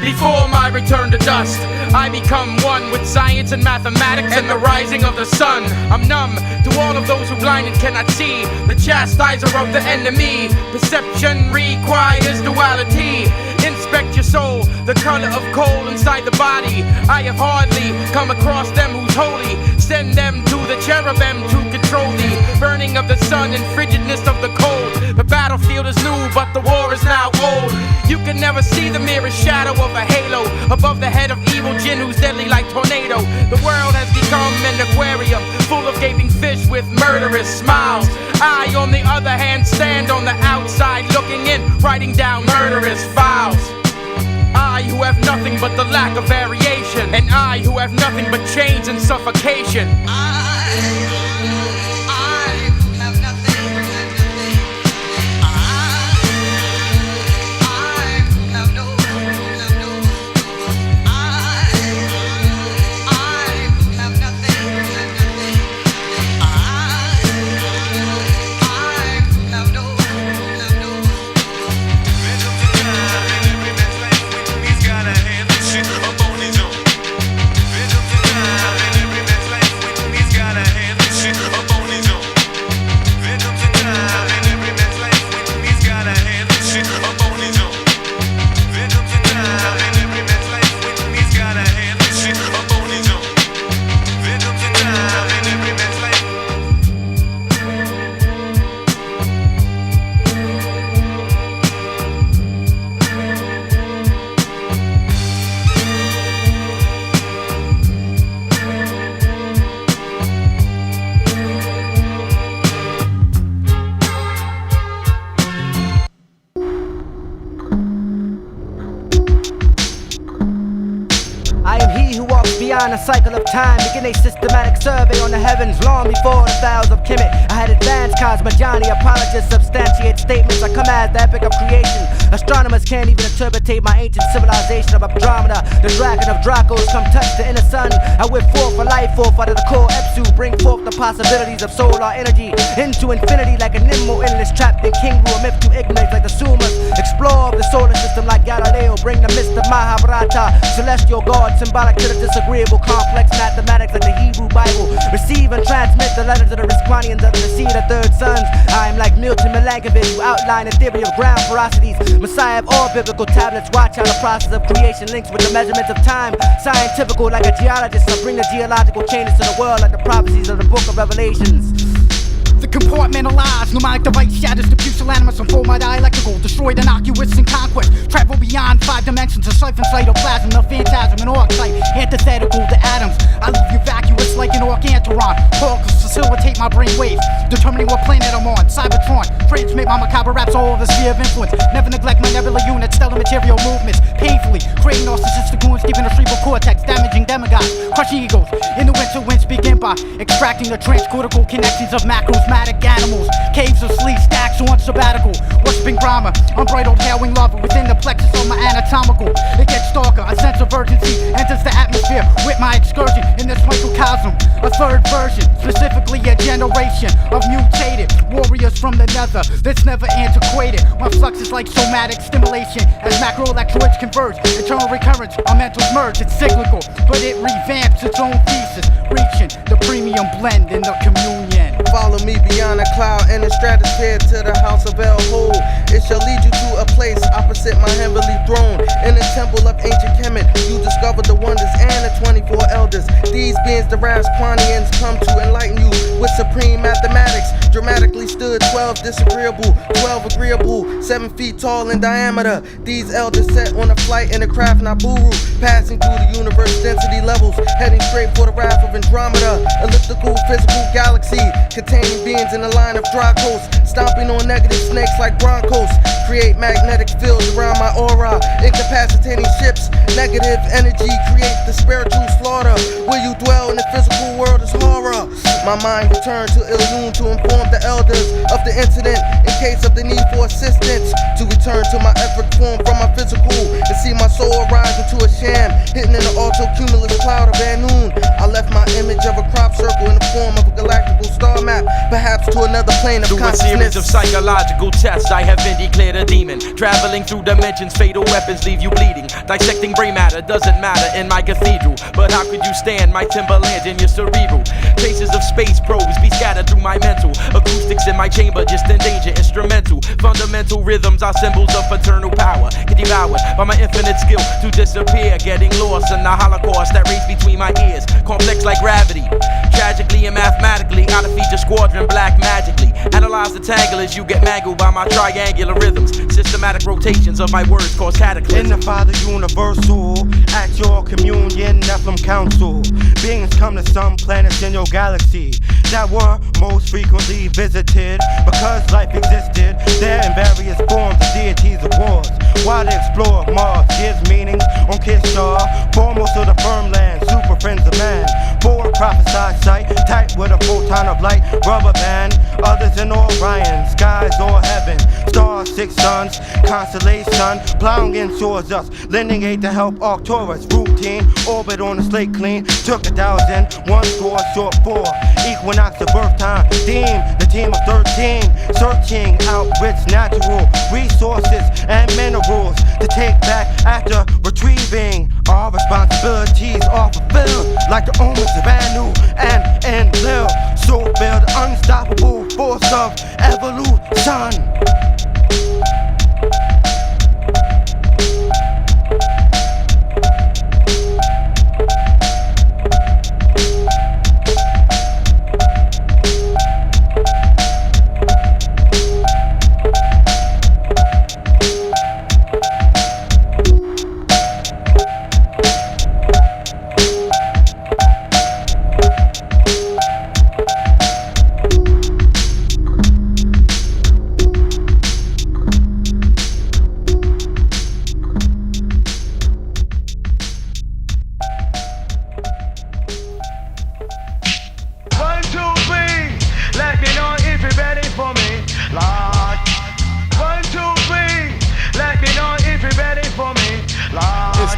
before my return to dust. I become one with science and mathematics and the rising of the sun. I'm numb to all of those who blinded cannot see the chastiser of the enemy. Perception requires duality. Inspect your soul, the color of coal inside the body. I have hardly come across them who's holy. Send them to the cherubim to control the burning of the sun and frigidness of the cold. The battlefield is new, but the war is now old. You can never see the merest shadow of a halo above the head of evil jinn who's deadly like tornado. The world has become an aquarium full of gaping fish with murderous smiles. I, on the other hand, stand on the outside looking in, writing down murderous files. I, who have nothing but the lack of variation, and I, who have nothing but chains and suffocation. I beyond the cycle of time. Begin a systematic survey on the heavens long before the vows of Kemet. I had advanced cosmogony, apologists substantiate statements. I come as the epic of creation. Astronomers can't even interpretate my ancient civilization of Andromeda. The dragon of Dracos come touch the inner sun. I whip forth a life forth out of the core Epsu. Bring forth the possibilities of solar energy into infinity like a nimble endless trapped in king rule. Myth to ignorance like the Sumas. Explore the solar system like Galileo. Bring the mist of Mahabharata. Celestial God symbolic to the disagreeable. Complex mathematics like the Hebrew Bible. Receive and transmit the letters of the Risquanians under the seed of third sons. I am like Milton Milankovitch who outline the theory of ground porosities. Messiah of all biblical tablets. Watch how the process of creation links with the measurements of time. Scientifical like a geologist. I bring the geological changes to the world like the prophecies of the book of Revelations. The compartmentalized pneumonic device shatters the pusillanimous and full my dialectical. Destroyed innocuous in conquest. Travel beyond 5 dimensions. A siphon cytoplasm, the phantasm, an archetype. Antithetical to atoms. I leave you vacuous like an organteron. Particles facilitate my brain waves. Determining what planet I'm on. Cybertron. Transmit my macabre raps all over the sphere of influence. Never neglect my nebula units. Stellar material movements. Painfully. Creating narcissistic wounds deep in the cerebral cortex. Damaging demigods. Crushing egos. In the winter winds begin by extracting the transcortical connections of macros. Animals, caves of sleep, stacks on sabbatical. Worshipping Brahma, unbridled howling lava within the plexus of my anatomical. It gets darker, a sense of urgency enters the atmosphere with my excursion in this microcosm. A third version, specifically a generation of mutated warriors from the nether that's never antiquated. My flux is like somatic stimulation as macroelectroids converge. Eternal recurrence, our mentals merge. It's cyclical, but it revamps its own thesis, reaching the premium blend in the communion. Follow me beyond a cloud and the stratosphere to the house of El. It shall lead you to a place opposite my heavenly throne. In the temple of ancient Kemet, you discover the wonders and the 24 elders. These beings, the Rasquanians, come to enlighten you with supreme mathematics. Dramatically stood 12 disagreeable, 12 agreeable, 7 feet tall in diameter. These elders set on a flight in the craft Naburu, passing through the universe density levels, heading straight for the wrath of Andromeda. Elliptical physical galaxy, containing beings in a line of Dracos, stomping on negative snakes like Broncos. Create magnetic fields around my aura, incapacitating ships. Negative energy create the spiritual slaughter. Where you dwell in the physical world is horror. My mind returned to Illume to inform the elders of the incident in case of the need for assistance. To return to my effort form from my physical and see my soul rise into a sham, hidden in the auto-cumulus cloud of Anun. I left my image of a crop circle in the form of a galactical star map, perhaps to another plane of consciousness. Through a series of psychological tests, I have been declared a demon. Traveling through dimensions, fatal weapons leave you bleeding. Dissecting brain matter doesn't matter in my cathedral, but how could you stand my timberland in your cerebral? Traces of space probes be scattered through my mental. Acoustics in my chamber just endanger instrumental. Fundamental rhythms are symbols of paternal power. Get devoured by my infinite skill to disappear. Getting lost in the holocaust that race between my ears. Complex like gravity. Tragically and mathematically, out of feature squadron black magically. Analyze the tangle as you get mangled by my triangular rhythms. Systematic rotations of my words cause cataclysm. In the Father Universal, at your communion, Nephilim Council. Beings come to some planets in your galaxy that were most frequently visited because life existed there in various forms of deities of wars. While they explore Mars gives meanings on Kishar, foremost of the firm land, super friends of man. Forward prophesied sight, tight with a photon of light, rubber band. Others in Orion, skies or heaven, stars, 6 suns, constellation, plowing in towards us, lending aid to help Arcturus. Routine, orbit on the slate clean, took 1,000, 1 score short 4. Equinox of birth time, the team of 13, searching out rich natural resources and minerals to take back after retrieving. Our responsibilities are fulfilled like the omens of Anu and Enlil. So feel the unstoppable force of evolution.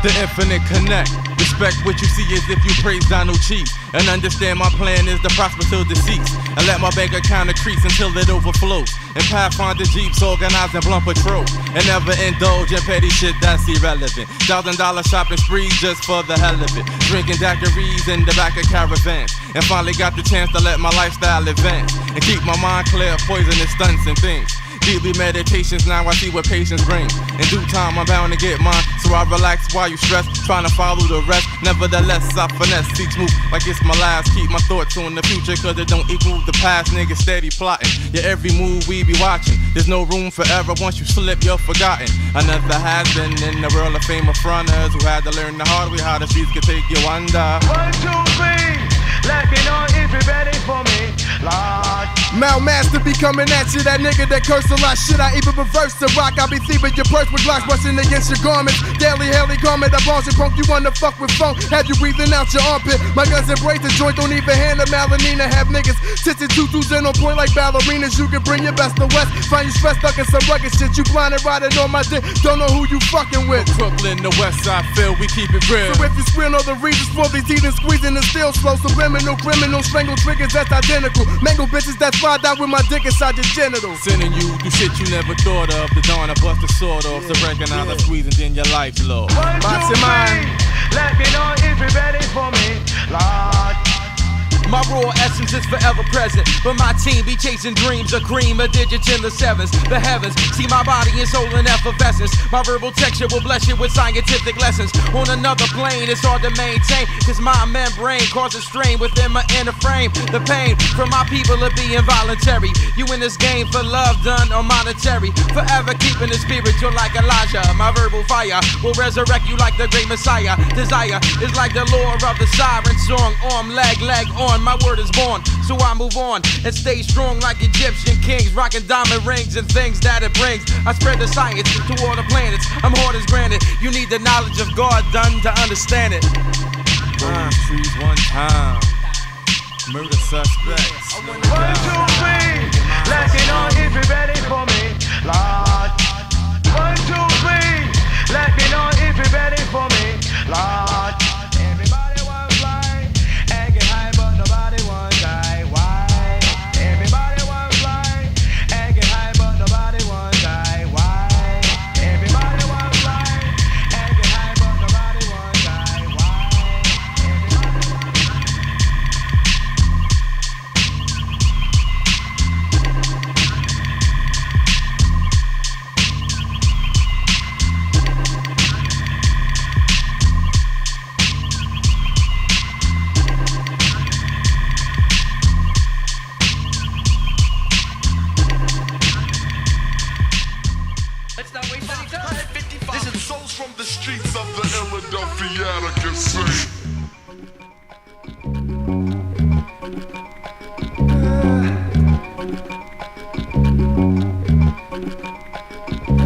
The infinite connect. Respect what you see as if you praise Donald Chief. And understand my plan is to prosper till deceased. And let my bank account increase until it overflows. And Pathfinder Jeeps organize and blunt patrol. And never indulge in petty shit that's irrelevant. $1,000 shopping sprees just for the hell of it. Drinking daiquiris in the back of caravans. And finally got the chance to let my lifestyle advance. And keep my mind clear of poisonous stunts and things. Deeply meditations, now I see what patience brings. In due time, I'm bound to get mine. So I relax while you stress, trying to follow the rest. Nevertheless, I finesse each move like it's my last. Keep my thoughts on the future, cause it don't equal the past. Niggas steady plotting, yeah, every move we be watching. There's no room for error, once you slip, you're forgotten. Another has been in the world of fame of fronters who had to learn the hard way how the streets could take you under. 1, 2, 3, let me know if you're ready for me, Lord. Mount Master be coming at you, that nigga that curse a lot. Shit, I even reverse the rock. I be thieving your purse with glocks, brushing against your garments. Daily Haley garment, I bounce and punk. You wanna fuck with funk? Have you breathing out your armpit? My guns embrace the joint, don't even hand a Malanina. Have niggas tits tutus in on point like ballerinas. You can bring your best to West. Find you stressed, stuck in some rugged shit. You blinded, riding on my dick. Don't know who you fucking with. Brooklyn, the West Side, Phil, we keep it real. So if you squeal, know the reasons for these heathens squeezing the steel slow. Subliminal, criminal, strangle triggers, that's identical. Mangle bitches that slide out with my dick inside your genitals. Sending you do shit you never thought of. The dawn I bust the sword off. So recognize I'm squeezing in your life, Lord. 1, 2, 3, let me know if you're ready for me, Lord. My raw essence is forever present, but my team be chasing dreams of cream, of digits in the sevens, the heavens. See my body and soul in effervescence. My verbal texture will bless you with scientific lessons. On another plane, it's hard to maintain, cause my membrane causes strain within my inner frame. The pain from my people will be involuntary. You in this game for love done or monetary. Forever keeping the spiritual like Elijah. My verbal fire will resurrect you like the great Messiah. Desire is like the lure of the siren song. Arm, leg on. My word is born, so I move on and stay strong like Egyptian kings, rocking diamond rings and things that it brings. I spread the science to all the planets. I'm hard as granite. You need the knowledge of God done to understand it. Trees one time. Murder suspects. 1, 2, 3, let me know if you're ready for me, Lord. 1, 2, 3, let me know if you're ready for me, Lord. Everybody wants fly and get high, but nobody wants die. Why? Everybody wants fly and get high, but nobody wants die. Why? Everybody wants fly and get high, but nobody wants die. Why? This is souls from the streets of the Philadelphia can say.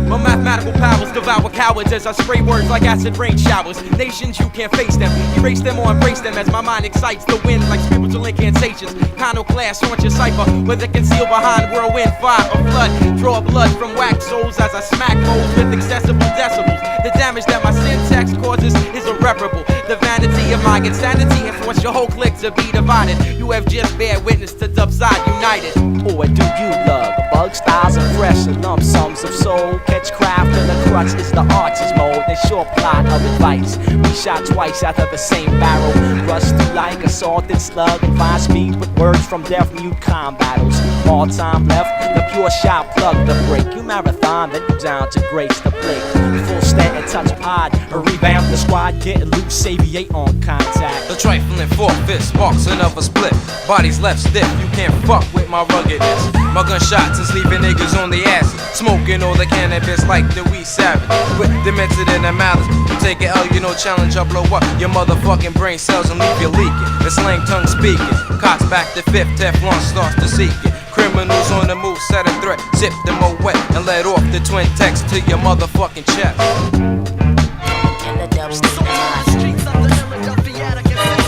My mathematical powers devour cowards as I spray words like acid rain showers. Nations, you can't face them, erase them or embrace them as my mind excites the wind like spiritual incantations. Iconoclast, launch a cipher with a concealed behind whirlwind, fire or flood. Draw blood from wax souls as I smack holes with accessible decibels. The damage that my syntax causes is irreparable. The vanity of my insanity and force your whole clique to be divided. You have just bear witness to Dubside United. Or do you lug bug styles and fresh and lump sums of soul? Catch craft and the crux is the artist's mode. They short plot of advice. We shot twice out of the same barrel. Rust through like a salted slug and fine speed with words from deaf mute combats. All time left, the pure shot plug the break. You marathon, then you down to grace the plate. Full stat and touch pod, or revamp the squad, getting loose, aviate on contact. The trifling forfeit sparks another split. Bodies left stiff, you can't fuck with my ruggedness. My gunshots is leaving niggas on the ass. Smoking all the cannabis like the weed savage. With demented in the malice. You take an L, you know challenge, I blow up your motherfucking brain cells and leave you leaking. The slang tongue speaking. Cocks back to fifth, Teflon starts to seek it. Criminals on the move, set a threat. Zip them all wet and let off the twin text to your motherfucking chest. And the dubstep streets of the Philadelphia can say.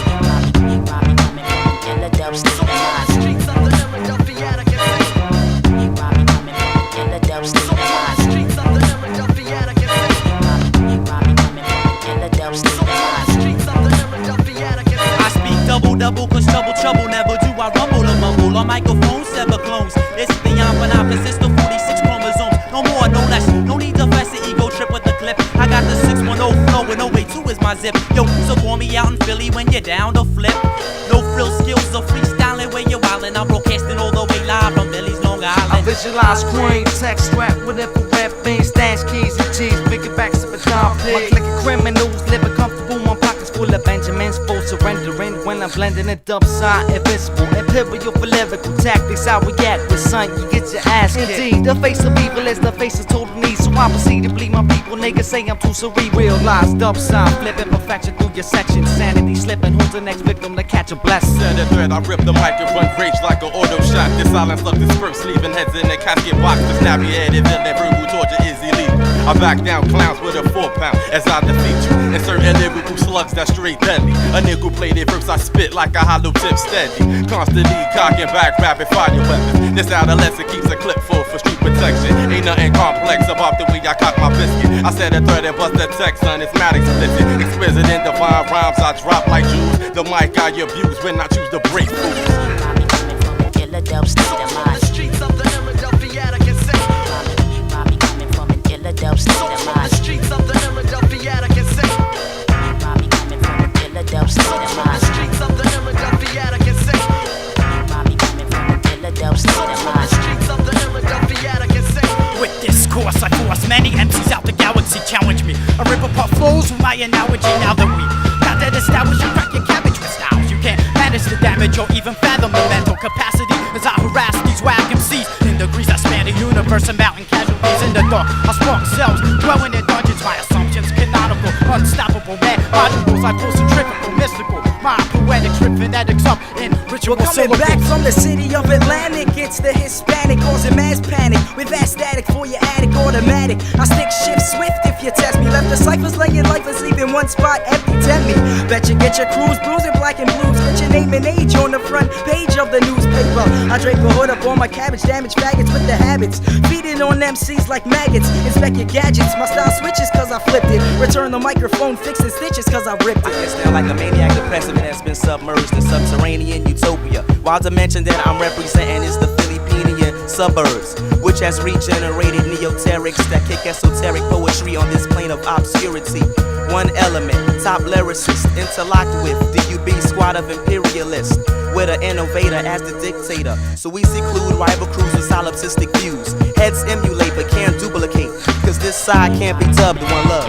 And the dubstep streets of the Philadelphia can say. And the dubstep streets of the Philadelphia can say. And the roll on microphones, sever clones. It's beyond when I persist the 46 chromosomes. No more, no less. No need to fess the ego trip with the clip. I got the 610 flow and 082 is my zip. Yo, so call me out in Philly when you're down to flip. No frill skills or freestyling when you're wildin'. I'm broadcasting all the way live from Philly's Long Island. I visualize screen, text rap with infrared beams, stash keys and cheese, bigger backs of a time. My clique of criminals living comfortable, my pockets full of Benjamins, full surrendering when I'm blending it up side, invisible, imperial for lyrical tactics. How we act with son, you get your ass kicked. Indeed, the face of evil is the face of total need, so I proceed to bleed my people. Niggas say I'm too cerebral. Realized upside, flipping perfection through your section. Sanity slipping, who's the next victim to catch a blessing? Set a threat, I rip the mic and run rage like an auto shot. This silence of disperse, leaving heads in a casket box. The snappy headed villain, verbal torture is illegal. I back down clowns with a 4-pound as I defeat you. Insert lyrical slugs that's straight deadly. A nickel plated verse I spit like a hollow tip steady. Constantly cocking back rapid fire weapons. This adolescent keeps a clip full for street protection. Ain't nothing complex about the way I cock my biscuit. I said a thread and bust a text on it's mad explicit. Exquisite and divine rhymes I drop like jewels. The mic I abuse when I choose to break fools. State of mind. The streets of the Philadelphia Consent. Mommy coming from an Philadelphia state of mind. The streets of the Philadelphia Consent. Mommy coming from an Philadelphia state of mind. The streets of the Philadelphia Consent. Mommy coming from an Philadelphia state of mind. The streets of the Philadelphia Consent. With discourse, I force many MCs out the galaxy. Challenge me. I rip apart flows with my analogy. Now that we got that established, you crack your cabbage with styles. You can't manage the damage or even fathom the mental capacity. As I harass these whack MCs in degrees I span the universe and mountain casualties in the dark. I spark cells, dwelling in dungeons. My assumptions canonical, unstoppable, mad modules. I pull centrifugal, mystical. My poetic trip phonetics up in ritual. We're coming back from the city of Atlantic. It's the Hispanic causing mass panic with vast static for your attic automatic. I stick shift swift if you test me. Left the ciphers laying lifeless, leaving one spot empty. Tempt me. Bet you get your crews bruising black and blues. Get your name and age on the front page of the newspaper. I drape a hood up on my cabbage, damage faggots with the habits. Feeding on MCs like maggots. Inspect your gadgets, my style switches cause I flipped it. Return the microphone, fixing stitches cause I ripped it. I get down like a maniac depressive that's been submerged in subterranean utopia. While dimension that I'm representing is the Philippinian suburbs, which has regenerated neoterics that kick esoteric poetry on this plane of obscurity. One element, top lyricist, interlocked with DUB squad of imperialists, with an innovator as the dictator. So we seclude rival crews with solipsistic views. Heads emulate but can't duplicate, cause this side can't be dubbed one love.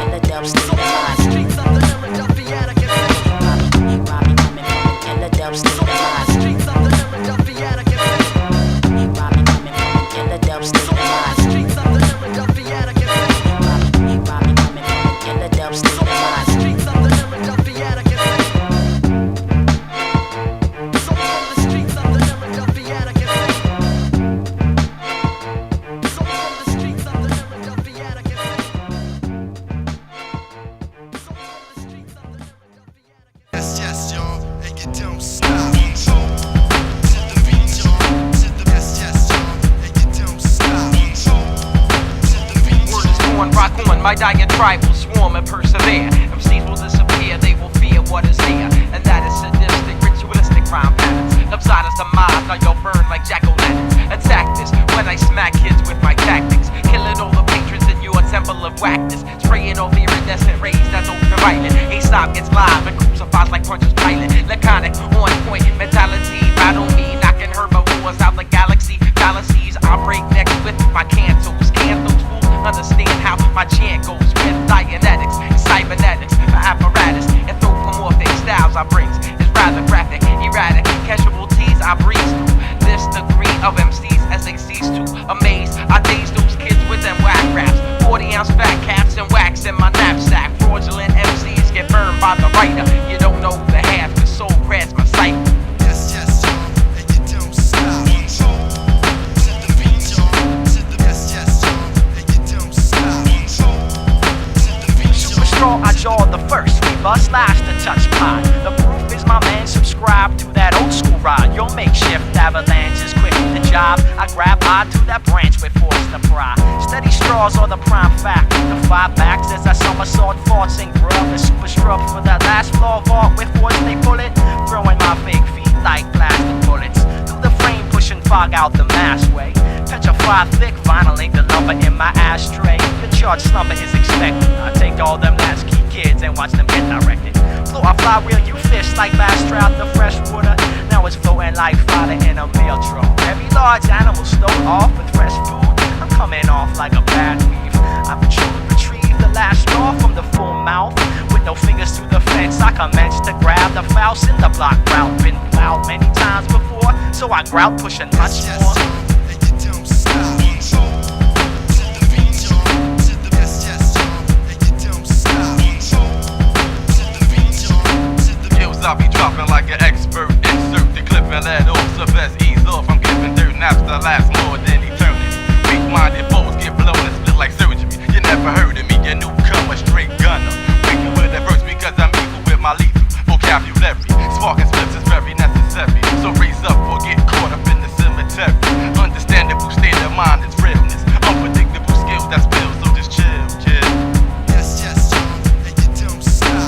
Streets of the Philadelphia Consent. Mommy coming from an Philadelphia state of mind. Streets of the Philadelphia Consent. Mommy coming from an Philadelphia state of mind. Streets of the Philadelphia Consent. Mommy coming from an Philadelphia state of mind. Streets of the Philadelphia Consent. So from the streets of the Philadelphia Consent. So from the streets of the Philadelphia Consent. Yes, y'all, and you don't stop. To the beat, y'all. To the yes, y'all, and you don't stop. To the beat, word is born, rock on, my diatribe will swarm and persevere. MCs will disappear, they will fear what is here. And that is sadistic, ritualistic rhyme patterns. Upside is the mob, now you'll burn like jack-o'-lanterns. Attack this when I smack kids with my tactics. Killing all the patrons in your temple of whackness. Spraying all the iridescent rays that's ultraviolet. A-stop gets live and crucifies like punches pilot. Laconic, on point mentality. Battle me, knocking herbivores out the galaxy. Fallacies, I break necks with my cantos. Can those fools understand how my chant goes with Dianetics and cybernetics? My apparatus, anthropomorphic styles I brings is rather graphic, erratic. Casualties I breeze through. This degree of MCs as they cease to amaze. I daze those kids with them whack raps. 40-ounce fat caps and wax in my knapsack. Fraudulent MCs get burned by the writer. You don't know the half, the soul grabs my sight. yes, y'all, and you don't stop. To the beat, y'all. To the yes, y'all, and you don't stop. To the beat, Super strong, I jaw the first. We bust last to touch pie. The proof is my man, subscribe to that old school ride. Your makeshift avalanche is quick with the job. I grab on to that branch with force to pry. Steady straws are the prime fact. The 5 backs as I somersault thoughts and grub. The super scrub for that last floor vault with force they bullet. Throwing my big feet like blasting bullets. Through the frame, fog out the mass way. Petrified thick vinyl ain't the lumber in my ashtray. The charge slumber is expected. I take all them latchkey kids and watch them get directed. Float I fly real, you fish like bass trout the fresh water. Now it's floating like fodder in a meal trough. Every large animal stole off with fresh food. I'm coming off like a bad weave. I retrieve the last straw from the full mouth. With no fingers to the fence, I commence to grab the fouse in the block route. Been plowed many times before, so I grout pushing much more. I'll be dropping like an expert. Insert the clip and let off. So best ease off. I'm giving dirt naps that last more than eternity. Weak-minded foes get blown and split like surgery. You never heard of me, you newcomer, straight gunner. Wicked with a verse because I'm equal with my lethal vocabulary. Sparking splits is very necessary. So raise up or get caught up in the cemetery. Understandable state of mind is realness. Unpredictable skills that spill, so just chill, chill. Yes, yes, and you don't stop.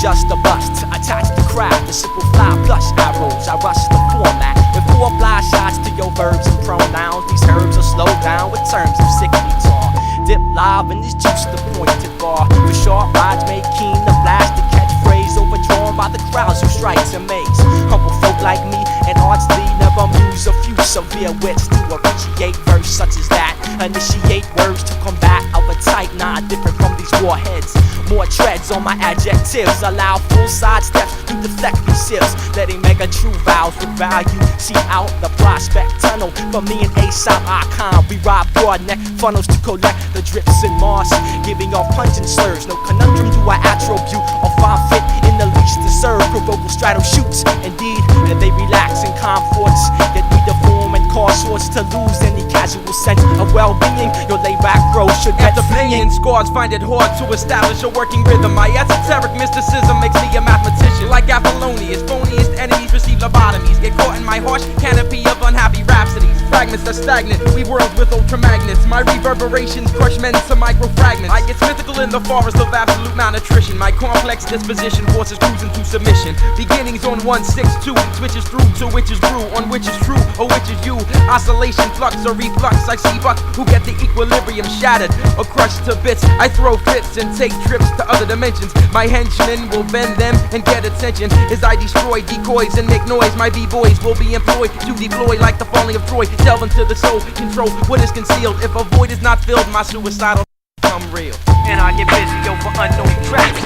Just a bust, attach the craft, the simple fly plush arrows. I rush the format with 4 fly shots to your verbs and pronouns. These herbs are slowed down with terms of sickly tar. Dip live in this juice, the pointed bar. For sharp rides made keen to blast the catchphrase, overdrawn by the crowds who strikes and makes. Humble folk like me and arts lead never muse a few severe wits to appreciate verse such as that. Initiate words to combat of a type not different from these warheads. More treads on my adjectives, allow full side steps to deflect these shifts. Letting mega true vows with value. See out the prospect tunnel for me and Aesop Icon. We ride broad neck funnels to collect the drips and moss, giving off pungent slurs. No conundrum do I attribute or find fit in the least to serve. Provocal straddle shoots, indeed, and they relax in comforts. Yet we deform and cause sorts to lose any casual sense of well-being. Your laid-back growth should get After playing scores, find it hard to establish a working rhythm. My esoteric mysticism makes me a mathematician. Like Apollonius, phoniest enemies receive lobotomies. Get caught in my harsh canopy of unhappy rhapsodies. Fragments are stagnant, we whirl with ultramagnets. My reverberations crush men to microfragments. I get mythical in the forest of absolute malnutrition. My complex disposition forces crews into submission. Beginnings on 162, switches through to witches brew. On which is true, or which is you. Oscillation, flux, or reflux. I see bucks who get the equilibrium shattered or crushed to bits. I throw fits and take trips to other dimensions. My henchmen will bend them and get attention as I destroy decoys and make noise. My b-boys will be employed to deploy like the falling of Troy. Delve into the soul, control what is concealed. If a void is not filled, my suicidal become real. And I get busy over unknown tracks.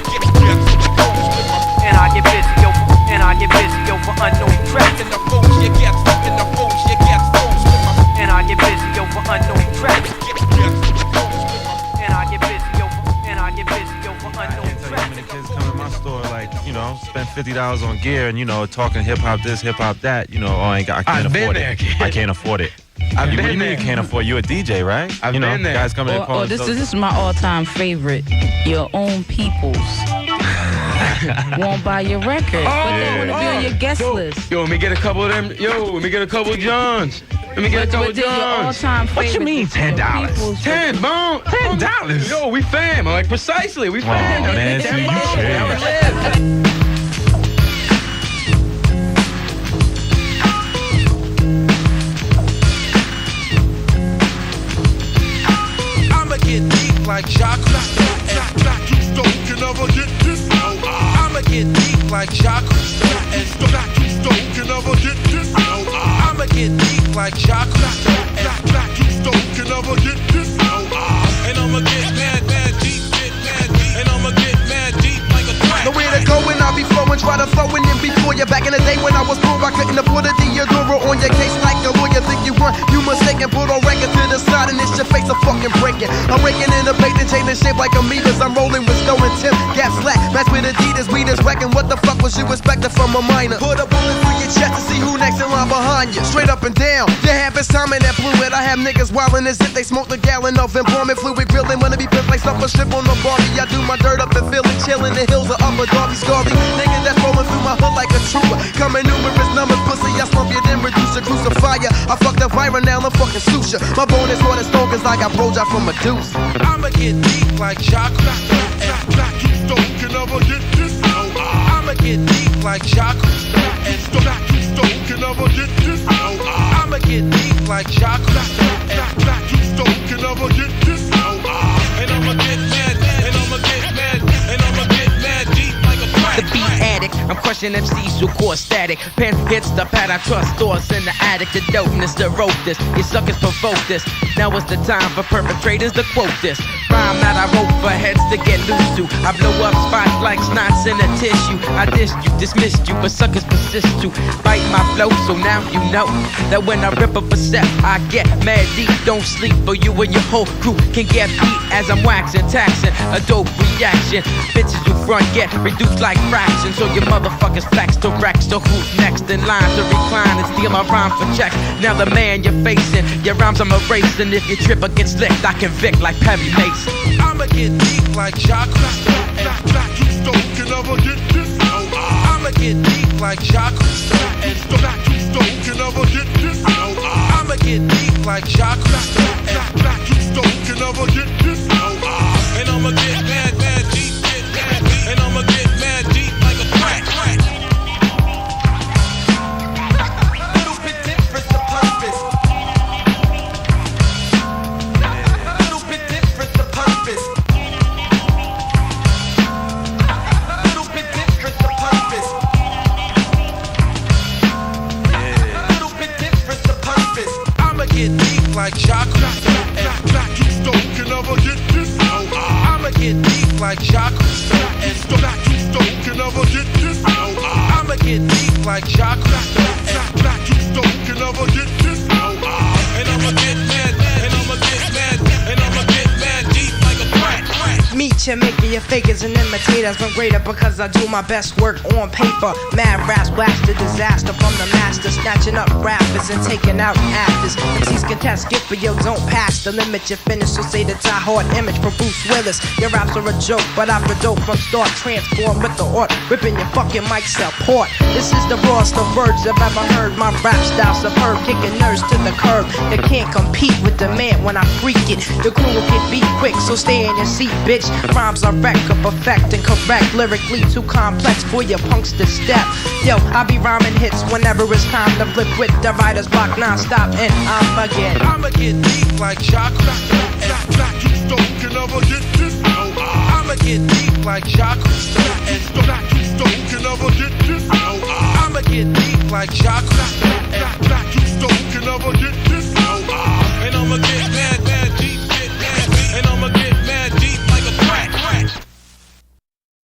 And I get busy over, and I get busy over unknown tracks. And the fools you get, and the fools you get, and I get busy over unknown tracks. And I get busy over, and I get busy over unknown tracks. Many kids come to my store like, you know, spend $50 on gear and, you know, talking hip hop this, hip hop that, you know, oh, I can't afford it. I can't afford it. What do you mean you can't afford? You're a DJ, right? I've been there. Guys coming in calling. This is my all-time favorite. Your own peoples won't buy your record, but they want to be on your guest list. Yo, let me get a couple of them. Yo, let me get a couple of Johns. Let me get a couple of Johns. Your all-time favorite. What you mean $10? $10, bro. $10? Yo, we fam. Like, precisely. We fam. Oh, man, see, you true. Get deep like Jacques Cousteau. Can never get this. I'ma get deep like Jacques Cousteau. Can never get this. I'ma get deep like Jacques Cousteau. Can never get this. And I'ma get mad deep, and I'ma get mad deep like a Back in the day when I was poor, I couldn't afford a Deodoro on your case like a lawyer. Think you want, you mistaken. Put on record to the side and it's your face a fucking breaking. I'm raking in the bait and changing shape like amoebas. I'm rolling with Stoupe and Tim, Gap Slack, match with Adidas, we just wrecking. What the fuck was you expecting from a minor? Put a bullet through your chest to see who next in line behind you. Straight up and down, you have his time in that fluid. I have niggas wildin' as if they smoked a gallon of employment fluid. Grilling, wanna be pissed like stuff a strip on the Barbie. I do my dirt up and feel it, chillin' the hills of Upper Darby Scarby. Niggas that's rolling through my hood like a trooper. Coming numerous numbers, pussy, I slump you then reduce a crucify ya. I fucked the viral, now I'm fucking suture. My bone is hard as stone cause I got blowjob from Medusa. I'ma get deep like Jacques. You Stoupe can never get this. I'ma get deep like Jacques. And Stoupe can never get this. I'ma get deep like Jacques. You Stoupe can never get this. And I'ma get mad, and I'ma get mad, and I'ma get mad deep like a crack. The beat addict, I'm crushing MCs who cause static. Pen hits the pad, I trust stores in the attic. The dopeness to rope this, you suckers provoke this. Now it's the time for perpetrators to quote this. Rhyme that I wrote for heads to get loose to. I blow up spots like snots in a tissue. I dissed you, dismissed you, but suckers persist to bite my flow. So now you know that when I rip up a step, I get mad deep. Don't sleep, or you and your whole crew can get beat as I'm waxing, taxing. A dope reaction. Bitches who front get reduced like fractions. So your motherfuckers flex to Rex. So who's next in line to recline and steal my rhyme for checks? Now the man you're facing, your rhymes I'm erasing. If your trip gets licked, I convict like Perry Mason. I'ma get deep like Jacques. You Stoupe can never get this. I'ma get deep like Jacques. And you Stoupe can never get this. I'ma get deep like Jacques. You Stoupe can never get this. And I'ma get mad, mad deep, get mad deep. And I'ma get mad deep like a crack. Little bit different the purpose. Little bit different the purpose. Little bit different the purpose. Little bit different the purpose. I'ma get deep like Jacques. You Stoupe can never get this. I'ma get deep like Jacques. And you Stoupe can never get this. I'ma get deep like Jacques. And you Stoupe can never get this. And I'ma get mad, and I'ma get mad, and I'ma get mad deep like a crack. Meet you, making your fakers and imitators. I'm greater because I do my best work on paper. Mad raps blast the disaster from the master. Snatching up rappers and taking out actors. MCs can test, skip, but yo, don't pass the limit. You finish, so say the tie-hard image for Bruce Willis. Your raps are a joke, but I'm the dope from start. Transform with the art, ripping your fucking mic support. This is the rawest of words I've ever heard. My rap style superb, kicking nerves to the curb. They can't compete with the man when I freak it. The crew will get beat quick, so stay in your seat, bitch. Rhymes are wreck, perfect and correct. Lyrically too complex for your punks to step. Yo, I be rhyming hits whenever it's time to flip with the writer's block non-stop. And I'ma get deep like Jacques. You Stoupe can never get this. I'ma get deep like Jacques. And you Stoupe can never get this. I'ma get deep like Jacques.